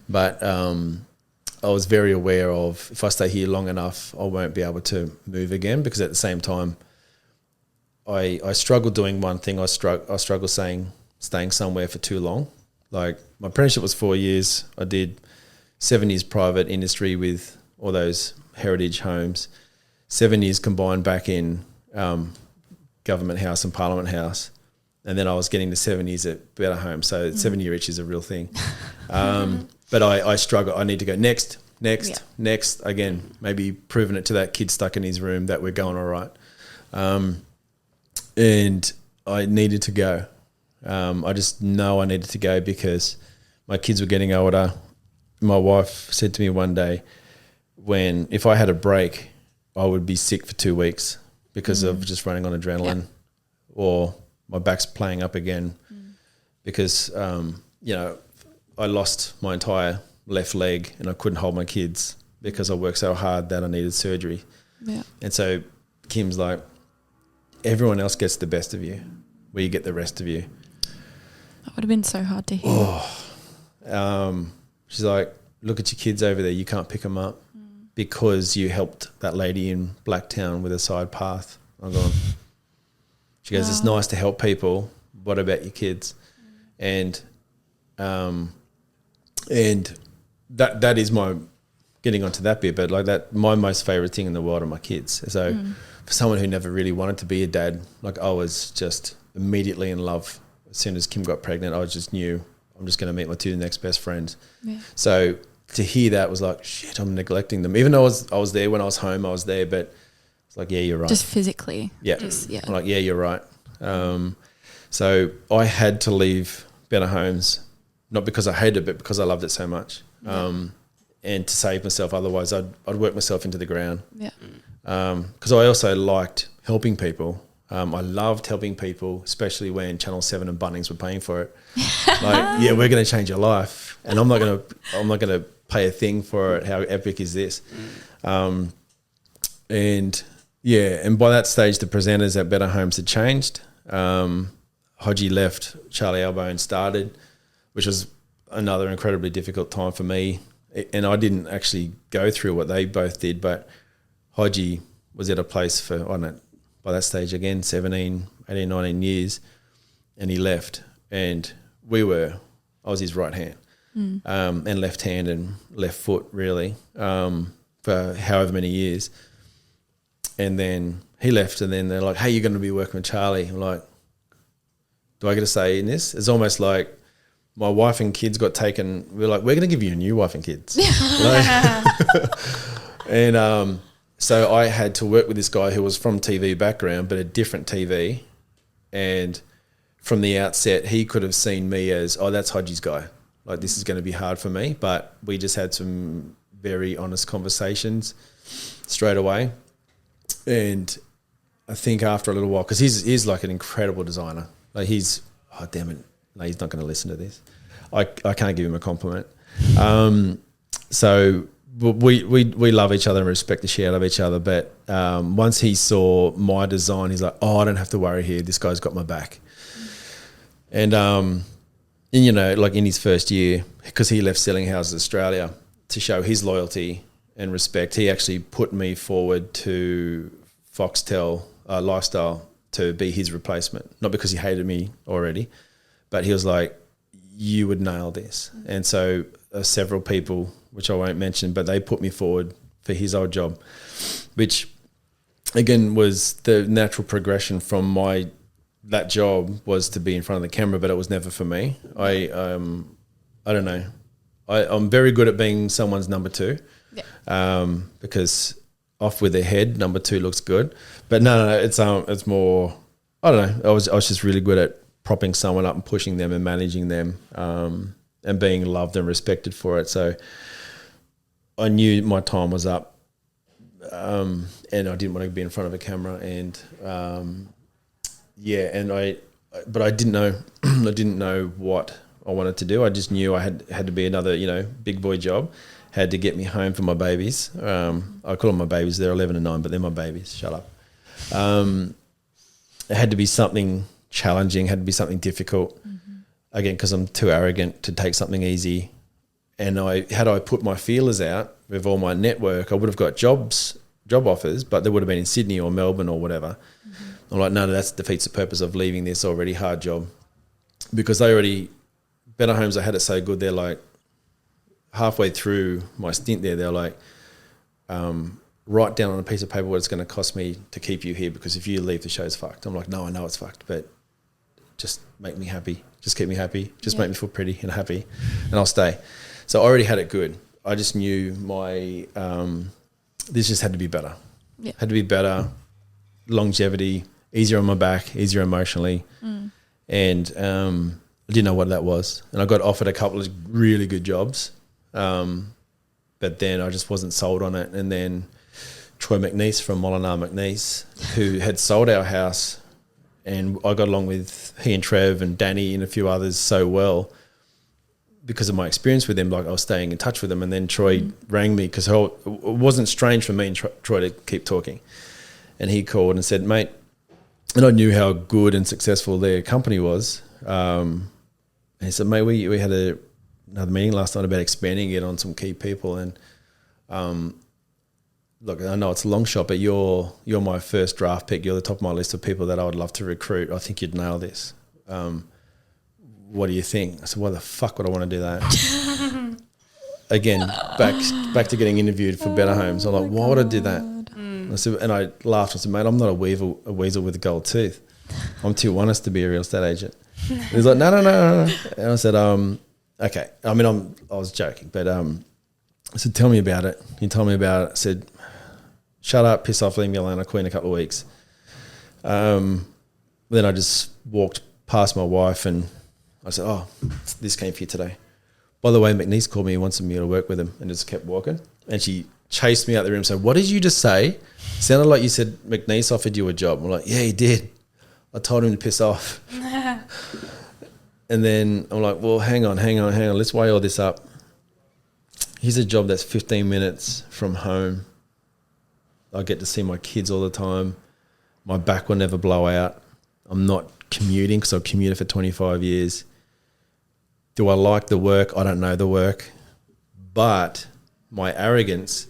But I was very aware of, if I stay here long enough, I won't be able to move again, because at the same time, I struggled doing one thing. I struggle staying somewhere for too long. Like, my apprenticeship was 4 years. I did 7 years private industry with all those heritage homes, 7 years combined back in Government House and Parliament House. And then I was getting to 7 years at Better Home. So 7 year itch is a real thing. But I struggle. I need to go next, again, maybe proving it to that kid stuck in his room that we're going all right. And I needed to go. I just know I needed to go because my kids were getting older. My wife said to me one day, if I had a break, I would be sick for 2 weeks because of just running on adrenaline, or my back's playing up again because, I lost my entire left leg and I couldn't hold my kids because I worked so hard that I needed surgery. Yeah. And so Kim's like, everyone else gets the best of you, where you get the rest of you. That would have been so hard to hear. She's like, look at your kids over there. You can't pick them up because you helped that lady in Blacktown with a side path. I'm going, she goes, it's nice to help people. What about your kids? And that is my getting onto that bit, but like that, my most favorite thing in the world are my kids. So for someone who never really wanted to be a dad, like I was just immediately in love. As soon as Kim got pregnant, I just knew I'm just going to meet my 2 next best friends. Yeah. So to hear that was like, shit, I'm neglecting them. Even though I was there when I was home, I was there, but it's like, yeah, you're right. Just physically. Yeah. I'm like, yeah, you're right. So I had to leave Better Homes, not because I hated it, but because I loved it so much. And to save myself, otherwise I'd work myself into the ground. Yeah. Because I also liked helping people. I loved helping people, especially when Channel 7 and Bunnings were paying for it. Like, yeah, we're going to change your life, and I'm not going to pay a thing for it. How epic is this? And by that stage, the presenters at Better Homes had changed. Hodgie left, Charlie Albone started, which was another incredibly difficult time for me. And I didn't actually go through what they both did, but Hodgie was at a place for, I don't know, by that stage again, 17, 18, 19 years, and he left. And I was his right hand and left hand and left foot, really, for however many years. And then he left, and then they're like, hey, you're going to be working with Charlie. I'm like, do I get a say in this? It's almost like my wife and kids got taken. We're like, we're going to give you a new wife and kids. And so I had to work with this guy who was from TV background, but a different TV. And from the outset, he could have seen me as, oh, that's Hodgie's guy. Like, this is going to be hard for me. But we just had some very honest conversations straight away. And I think after a little while, because he's like an incredible designer. Like oh, damn it. No, he's not going to listen to this. I can't give him a compliment. So we love each other and respect the shit out of each other. But once he saw my design, he's like, oh, I don't have to worry here. This guy's got my back. And you know, like in his first year, because he left Selling Houses Australia to show his loyalty and respect, he actually put me forward to Foxtel Lifestyle to be his replacement. Not because he hated me already, but he was like, you would nail this. And so several people, which I won't mention, but they put me forward for his old job, which again was the natural progression from that job was to be in front of the camera, but it was never for me. I don't know. I'm very good at being someone's number two, because off with their head, number two looks good. But no, it's more, I don't know. I was just really good at propping someone up and pushing them and managing them, and being loved and respected for it. So I knew my time was up, and I didn't want to be in front of a camera. And but I didn't know, I didn't know what I wanted to do. I just knew I had to be another, you know, big boy job. Had to get me home for my babies. I call them my babies. They're 11 and 9, but they're my babies. Shut up. It had to be something challenging, had to be something difficult. Again, because I'm too arrogant to take something easy. And had I put my feelers out with all my network, I would have got job offers, but they would have been in Sydney or Melbourne or whatever. I'm like, no, that defeats the purpose of leaving this already hard job, because Better Homes, I had it so good. They're like, halfway through my stint there, they're like, write down on a piece of paper what it's going to cost me to keep you here, because if you leave, the show's fucked. I'm like, no, I know it's fucked, but just make me happy. Just keep me happy. Just make me feel pretty and happy, and I'll stay. So I already had it good. I just knew this just had to be better. Yeah. Had to be better, longevity, easier on my back, easier emotionally. And I didn't know what that was. And I got offered a couple of really good jobs, but then I just wasn't sold on it. And then Troy McNeice from Molenaar McNeice, who had sold our house, and I got along with he and Trev and Danny and a few others so well because of my experience with them. Like, I was staying in touch with them. And then Troy rang me, because it wasn't strange for me and Troy to keep talking. And he called and said, mate, and I knew how good and successful their company was. And he said, mate, we had another meeting last night about expanding it on some key people. And look, I know it's a long shot, but you're my first draft pick. You're the top of my list of people that I would love to recruit. I think you'd nail this. What do you think? I said, why the fuck would I want to do that? Again, back to getting interviewed for Better Homes. I'm like, why would I do that? And I laughed. I said, mate, I'm not a weasel with a gold tooth. I'm too honest to be a real estate agent. And he's like, no. And I said, okay. I mean, I was joking, but I said, tell me about it. He told me about it. I said, shut up, piss off, leave me alone. I'll call you in a couple of weeks. Then I just walked past my wife and I said, oh, this came for you today. By the way, McNeice called me and wanted me to work with him, and just kept walking. And she chased me out the room and said, what did you just say? Sounded like you said McNeice offered you a job. I'm like, yeah, he did. I told him to piss off. And then I'm like, well, hang on. Let's weigh all this up. Here's a job that's 15 minutes from home. I get to see my kids all the time. My back will never blow out. I'm not commuting, because I've commuted for 25 years. Do I like the work? I don't know the work. But my arrogance,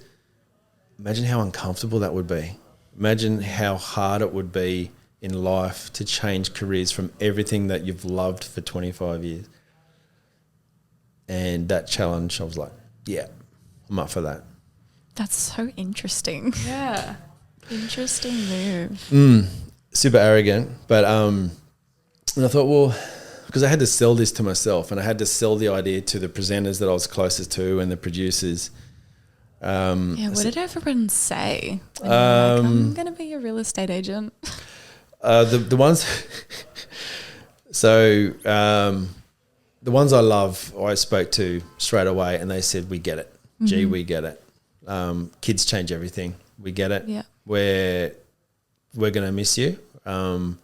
imagine how uncomfortable that would be. Imagine how hard it would be in life to change careers from everything that you've loved for 25 years. And that challenge, I was like, yeah, I'm up for that. That's so interesting. Yeah. Interesting move. Super arrogant. But And I thought, well, because I had to sell this to myself and I had to sell the idea to the presenters that I was closest to and the producers. What did everyone say? When you were like, I'm going to be a real estate agent. The ones... So the ones I love, I spoke to straight away and they said, we get it. Gee, we get it. Kids change everything. We get it. Yeah. We're going to miss you, but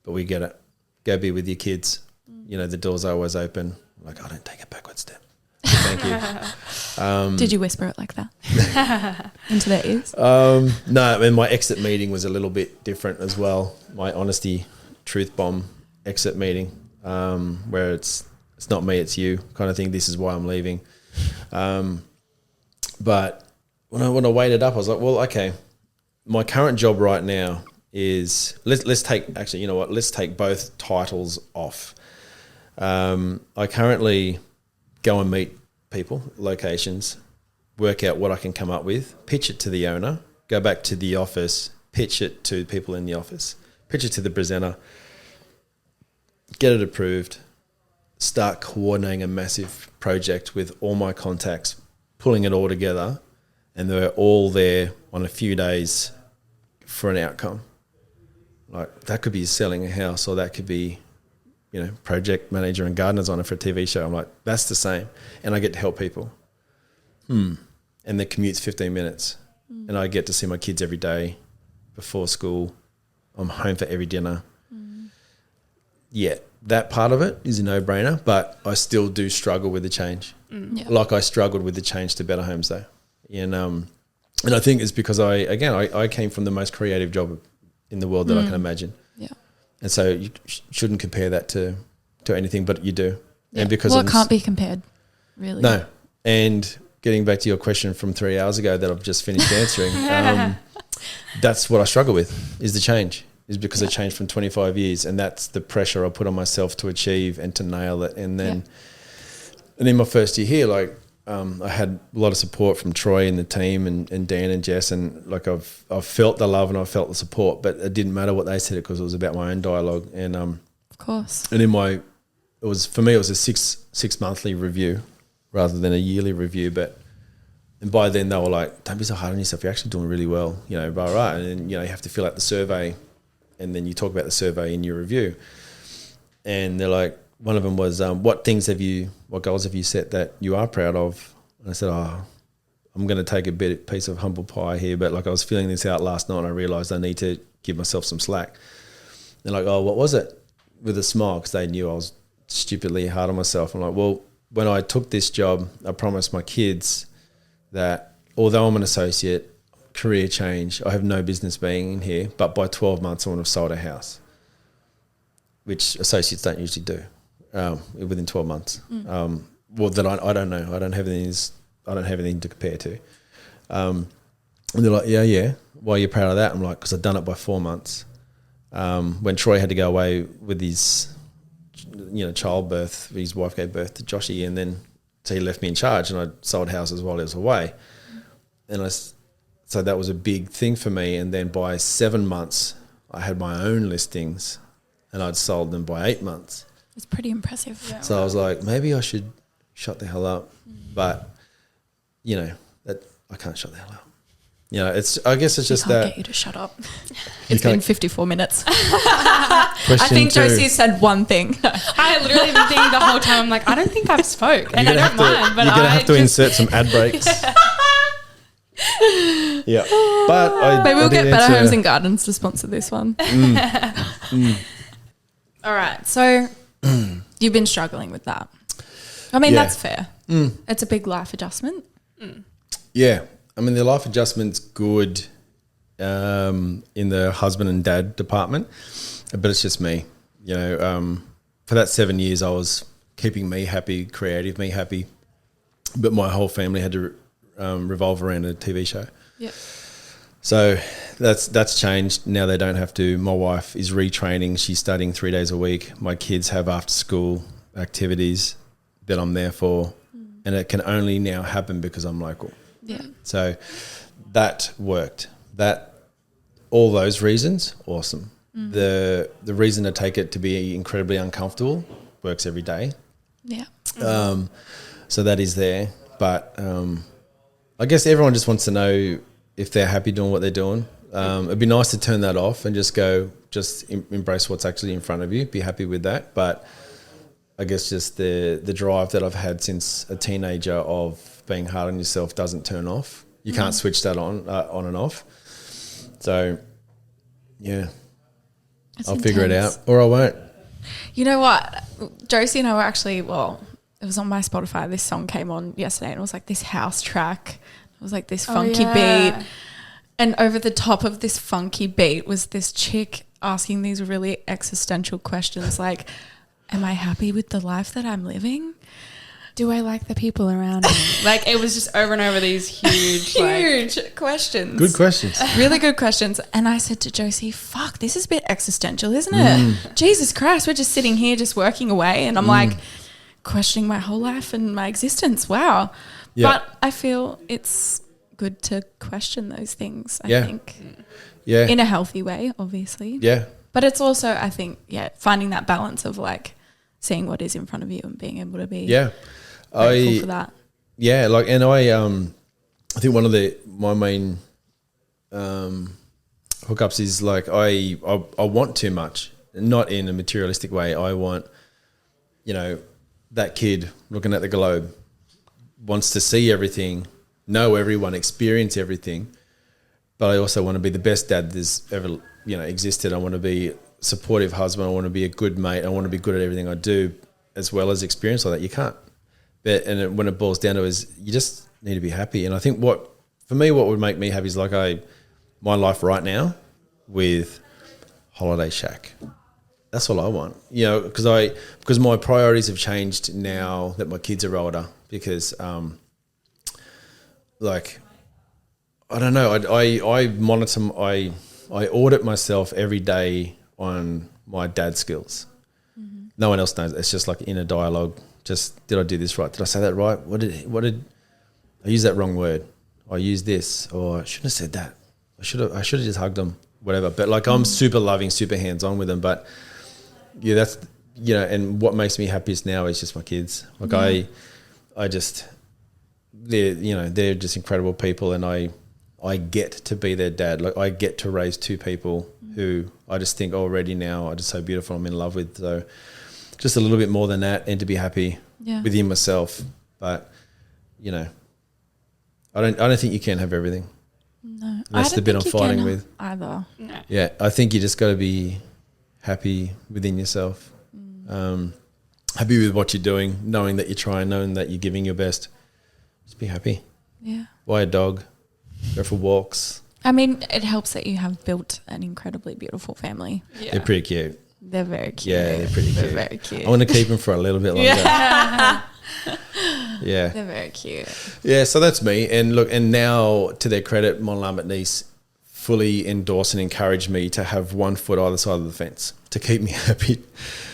we get it. Go be with your kids. You know, the doors are always open. Like, I don't take a backward step. Thank you. Did you whisper it like that into their ears? No, I mean, my exit meeting was a little bit different as well. My honesty, truth bomb exit meeting, where it's not me, it's you kind of thing. This is why I'm leaving. But when I weighed it up, I was like, well, okay, my current job right now is let's take both titles off. I currently go and meet people, locations, work out what I can come up with, pitch it to the owner, go back to the office, pitch it to people in the office, pitch it to the presenter, get it approved, start coordinating a massive project with all my contacts, pulling it all together, and they're all there on a few days for an outcome. Like, that could be selling a house, or that could be, you know, project manager and gardeners on it for a TV show. I'm like, that's the same. And I get to help people. And the commute's 15 minutes. And I get to see my kids every day before school. I'm home for every dinner. Yeah, that part of it is a no-brainer, but I still do struggle with the change. Yeah. Like I struggled with the change to Better Homes though. And I think it's because I came from the most creative job in the world that I can imagine. Yeah. And so you shouldn't compare that to anything, but you do. Yeah. And because it can't be compared, really. No. And getting back to your question from 3 hours ago that I've just finished answering, that's what I struggle with, is the change. Is because I changed from 25 years, and that's the pressure I put on myself to achieve and to nail it. And then and in my first year here, like I had a lot of support from Troy and the team and Dan and Jess, and like I've felt the love and I've felt the support, but it didn't matter what they said because it was about my own dialogue. And of course. And it was a six monthly review rather than a yearly review. And by then they were like, don't be so hard on yourself. You're actually doing really well, you know, blah, blah. And then, you know, you have to fill out the survey, and then you talk about the survey in your review. And they're like, one of them was, what goals have you set that you are proud of? And I said, I'm going to take a piece of humble pie here, but like I was feeling this out last night and I realised I need to give myself some slack. They're like, oh, what was it? With a smile, because they knew I was stupidly hard on myself. I'm like, well, when I took this job, I promised my kids that although I'm an associate, career change, I have no business being in here, but by 12 months I want to have sold a house, which associates don't usually do within 12 months. Well, that I don't know. I don't have anything to compare to. And they're like, yeah. Why are you proud of that? I'm like, because I've done it by 4 months. When Troy had to go away with his, you know, childbirth, his wife gave birth to Joshy, and then so he left me in charge, and I sold houses while he was away. And so that was a big thing for me. And then by 7 months, I had my own listings, and I'd sold them by 8 months. It's pretty impressive. Yeah. So I was like, maybe I should shut the hell up. But, you know, that I can't shut the hell up. You know, I guess it's just that. Get you to shut up. It's been 54 minutes. I think Josie said one thing. I literally been thinking the whole time, I'm like, I don't think I've spoke, and I don't mind, but you're going to have to insert some ad breaks. Yeah. But maybe we'll get Better Homes and Gardens to sponsor this one. All right. So you've been struggling with that. I mean, that's fair. It's a big life adjustment. Yeah. I mean, the life adjustment's good in the husband and dad department, but it's just me. You know, for that 7 years, I was keeping me happy, creative me happy, but my whole family had to revolve around a TV show. Yeah. So that's changed. Now they don't have to. My wife is retraining. She's studying 3 days a week. My kids have after school activities that I'm there for, and it can only now happen because I'm local. Yeah. So that worked. All those reasons, awesome. the reason to take it to be incredibly uncomfortable works every day. Yeah. So that is there. But I guess everyone just wants to know if they're happy doing what they're doing. It'd be nice to turn that off and just embrace what's actually in front of you. Be happy with that. But I guess just the drive that I've had since a teenager of being hard on yourself doesn't turn off. You can't switch that on and off. So, yeah, I'll figure it out, or I won't. You know what? Josie and I were actually, it was on my Spotify. This song came on yesterday and it was like this house track. It was like this funky beat. And over the top of this funky beat was this chick asking these really existential questions like, am I happy with the life that I'm living? Do I like the people around me? Like, it was just over and over these huge questions. Good questions. Really good questions. And I said to Josie, fuck, this is a bit existential, isn't it? Jesus Christ, we're just sitting here just working away. And I'm like questioning my whole life and my existence. Wow. Yeah. But I feel it's good to question those things, I think. Yeah. In a healthy way, obviously. Yeah. But it's also, I think, finding that balance of like seeing what is in front of you and being able to be grateful for that. Yeah, like, and I think one of my main hookups is like I want too much, not in a materialistic way. I want, that kid looking at the globe wants to see everything, know everyone, experience everything. But I also want to be the best dad there's ever, existed. I want to be a supportive husband. I want to be a good mate. I want to be good at everything I do, as well as experience like that. You can't. When it boils down to is you just need to be happy. And I think what would make me happy is like my life right now with Holiday Shack. That's all I want, because my priorities have changed now that my kids are older. Because, I don't know, I monitor, I audit myself every day on my dad skills. Mm-hmm. No one else knows. It's just like inner dialogue. Just, did I do this right? Did I say that right? What did I use that wrong word? I used this, or I shouldn't have said that. I should have just hugged them, whatever. But like, I'm super loving, super hands-on with them. But yeah, that's, and what makes me happiest now is just my kids. Like I just, they're just incredible people, and I get to be their dad. Like, I get to raise two people who I just think already now are just so beautiful. I'm in love with. So just a little bit more than that, and to be happy within myself. But I don't think you can have everything. No, that's the bit I'm fighting with either. No. Yeah, I think you just got to be happy within yourself. Happy with what you're doing, knowing that you're trying, knowing that you're giving your best. Just be happy. Yeah. Buy a dog. Go for walks. I mean, it helps that you have built an incredibly beautiful family. Yeah. They're pretty cute. They're very cute. Yeah, they're pretty cute. They're very cute. I want to keep them for a little bit longer. Yeah. They're very cute. Yeah, so that's me. And look, and now to their credit, Molenaar McNeice fully endorse and encourage me to have one foot either side of the fence to keep me happy.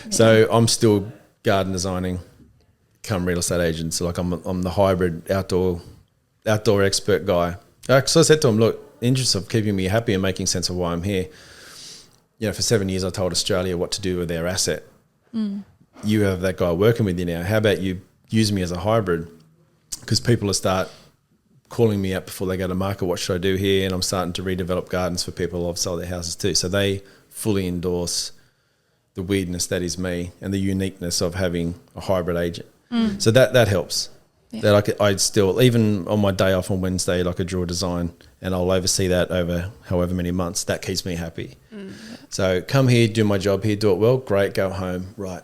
Yeah. So I'm still garden designing, come real estate agent. So like I'm the hybrid outdoor expert guy. So I said to him, look, in the interest of keeping me happy and making sense of why I'm here, for 7 years I told Australia what to do with their asset. You have that guy working with you now. How about you use me as a hybrid? Because people will start calling me up before they go to market, what should I do here? And I'm starting to redevelop gardens for people who have sold their houses too. So they fully endorse the weirdness that is me and the uniqueness of having a hybrid agent. So that helps. Yeah. That I'd still, even on my day off on Wednesday, like I draw a design and I'll oversee that over however many months. That keeps me happy. So come here, do my job here, do it well, great, go home, right.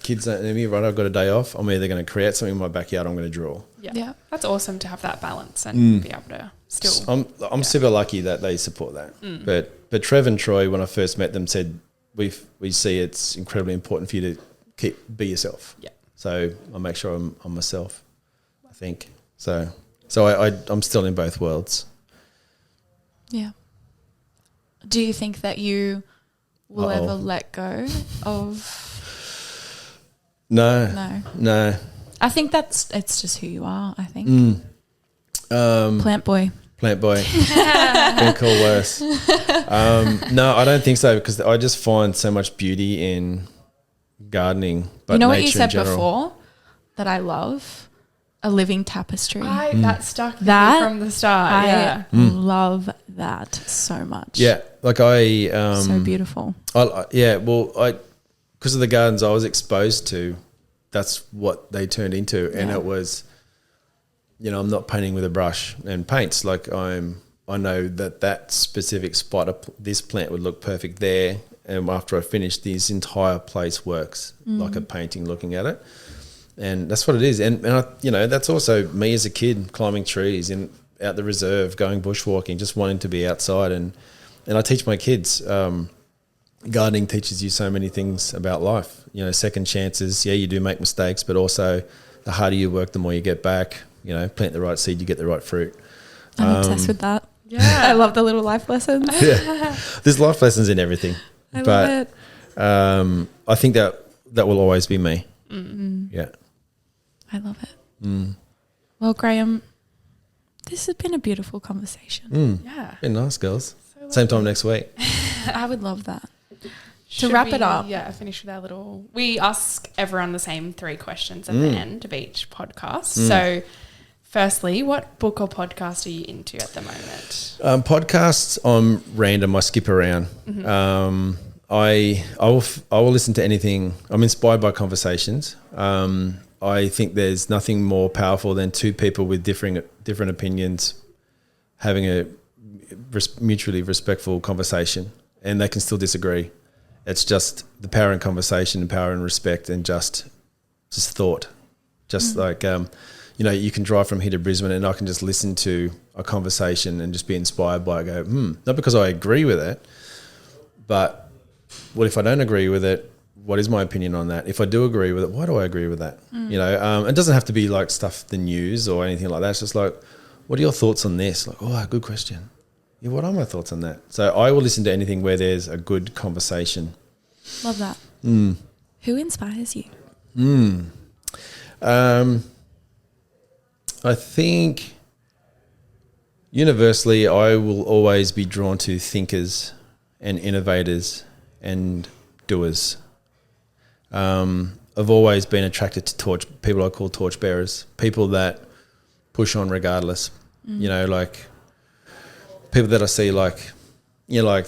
Kids don't need me, right, I've got a day off. I'm either going to create something in my backyard, I'm going to draw. Yeah. That's awesome to have that balance and be able to still. I'm super lucky that they support that. But Trev and Troy, when I first met them, said, we see it's incredibly important for you to be yourself. Yeah. So I make sure I'm myself, I think. So I'm still in both worlds. Yeah. Do you think that you will ever let go of? No. I think it's just who you are, I think. Plant boy. Been called worse. No, I don't think so, because I just find so much beauty in gardening. But you know what nature you said in general. before that I love? A living tapestry. That stuck with That me from the start. I love that so much. Yeah, like so beautiful. Because of the gardens I was exposed to, that's what they turned into, and it was, I'm not painting with a brush and paints. Like I know that specific spot of this plant would look perfect there, and after I finish, this entire place works like a painting. Looking at it. And that's what it is. And that's also me as a kid climbing trees out the reserve, going bushwalking, just wanting to be outside. And I teach my kids, gardening teaches you so many things about life. Second chances. Yeah, you do make mistakes, but also the harder you work, the more you get back. Plant the right seed, you get the right fruit. I'm obsessed with that. Yeah. I love the little life lessons. Yeah. There's life lessons in everything. I love it. I think that will always be me. Mm-hmm. Yeah. I love it. Well, Grahame, this has been a beautiful conversation. Yeah. Been nice, girls. So Same time next week. I would love that. Should wrap we, it up. Yeah, finish with our little... We ask everyone the same 3 questions at the end of each podcast. So, firstly, what book or podcast are you into at the moment? Podcasts, I'm random. I skip around. I will listen to anything. I'm inspired by conversations. I think there's nothing more powerful than 2 people with different opinions having a mutually respectful conversation, and they can still disagree. It's just the power in conversation, and power in respect, and just thought. Just like you can drive from here to Brisbane, and I can just listen to a conversation and just be inspired by it. Go, not because I agree with it, but what if I don't agree with it? What is my opinion on that? If I do agree with it, why do I agree with that? It doesn't have to be like stuff, the news or anything like that. It's just like, what are your thoughts on this? Like, oh, good question. Yeah, what are my thoughts on that? So I will listen to anything where there's a good conversation. Love that. Who inspires you? I think universally I will always be drawn to thinkers and innovators and doers. I've always been attracted to people I call torchbearers, people that push on regardless. Like people that I see like a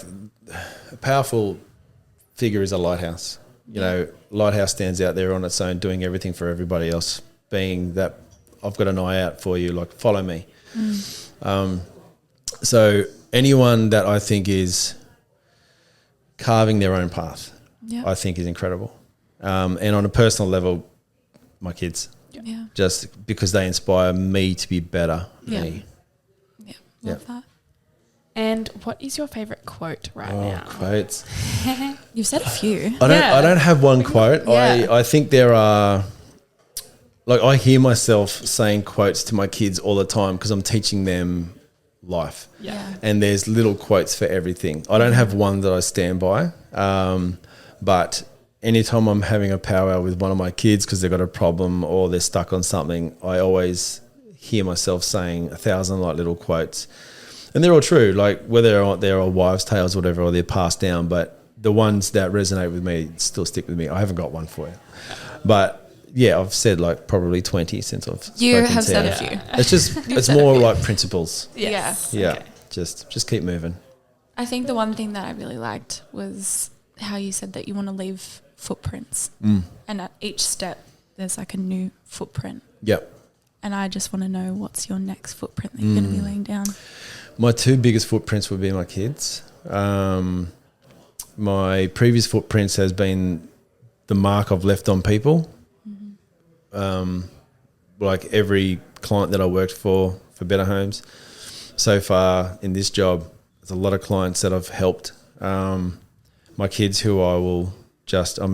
powerful figure is a lighthouse. Lighthouse stands out there on its own, doing everything for everybody else, being that I've got an eye out for you, like follow me. So anyone that I think is carving their own path, I think is incredible. And on a personal level, my kids, just because they inspire me to be better. Love that. And what is your favourite quote now? Quotes. You've said a few. I don't have one quote. I think there are, like, I hear myself saying quotes to my kids all the time because I'm teaching them life. And there's little quotes for everything. I don't have one that I stand by, but anytime I'm having a powwow with one of my kids because they've got a problem or they're stuck on something, I always hear myself saying 1,000 like little quotes. And they're all true, like whether or not they're all wives' tales or whatever, or they're passed down, but the ones that resonate with me still stick with me. I haven't got one for you. But yeah, I've said like probably 20 since I've spoken You have to said you. a few. It's just, it's more like principles. Yes. Yeah, Okay. just keep moving. I think the one thing that I really liked was how you said that you want to leave footprints. And at each step, there's like a new footprint. Yep. And I just want to know what's your next footprint that you're going to be laying down. My 2 biggest footprints would be my kids. My previous footprints has been the mark I've left on people. Like every client that I worked for Better Homes. So far in this job, there's a lot of clients that I've helped. My kids who I'm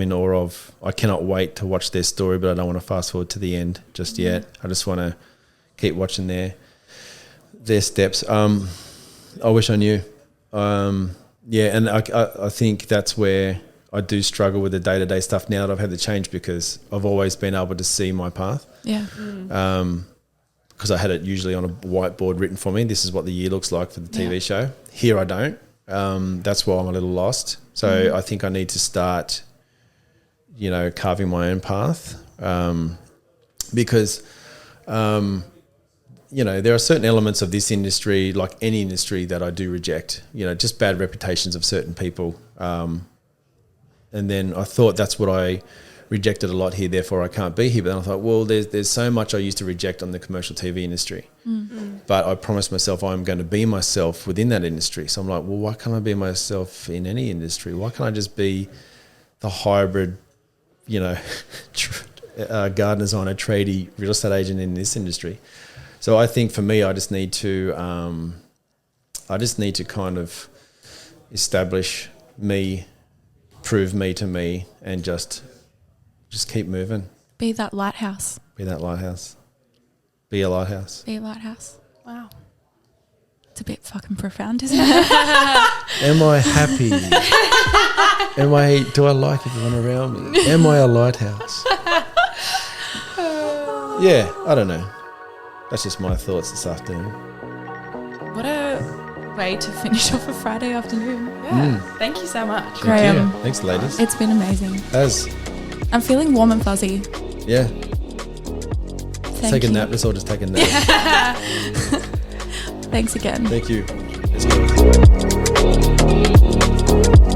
in awe of. I cannot wait to watch their story, but I don't want to fast forward to the end just yet. I just want to keep watching their steps. I wish I knew. And I think that's where I do struggle with the day-to-day stuff now that I've had the change, because I've always been able to see my path. Yeah. Because I had it usually on a whiteboard written for me. This is what the year looks like for the TV show. Here I don't. That's why I'm a little lost. So I think I need to start, carving my own path, because, there are certain elements of this industry, like any industry, that I do reject, just bad reputations of certain people. And then I thought that's what I rejected a lot here, therefore I can't be here. But then I thought, well, there's so much I used to reject on the commercial TV industry. But I promised myself I'm going to be myself within that industry. So I'm like, well, why can't I be myself in any industry? Why can't I just be the hybrid, garden designer, tradie, real estate agent in this industry? So I think for me, I just need to kind of establish me, prove me to me, and just keep moving. Be that lighthouse. Be that lighthouse. Be a lighthouse. Be a lighthouse. Wow. It's a bit fucking profound, isn't it? Am I happy? Do I like everyone around me? Am I a lighthouse? Yeah, I don't know. That's just my thoughts this afternoon. What a way to finish off a Friday afternoon. Yeah. Thank you so much. Grahame. Thanks, ladies. It's been amazing. I'm feeling warm and fuzzy. Yeah. Thank you. A nap. Let's all just take a nap. Thanks again. Thank you. Let's go.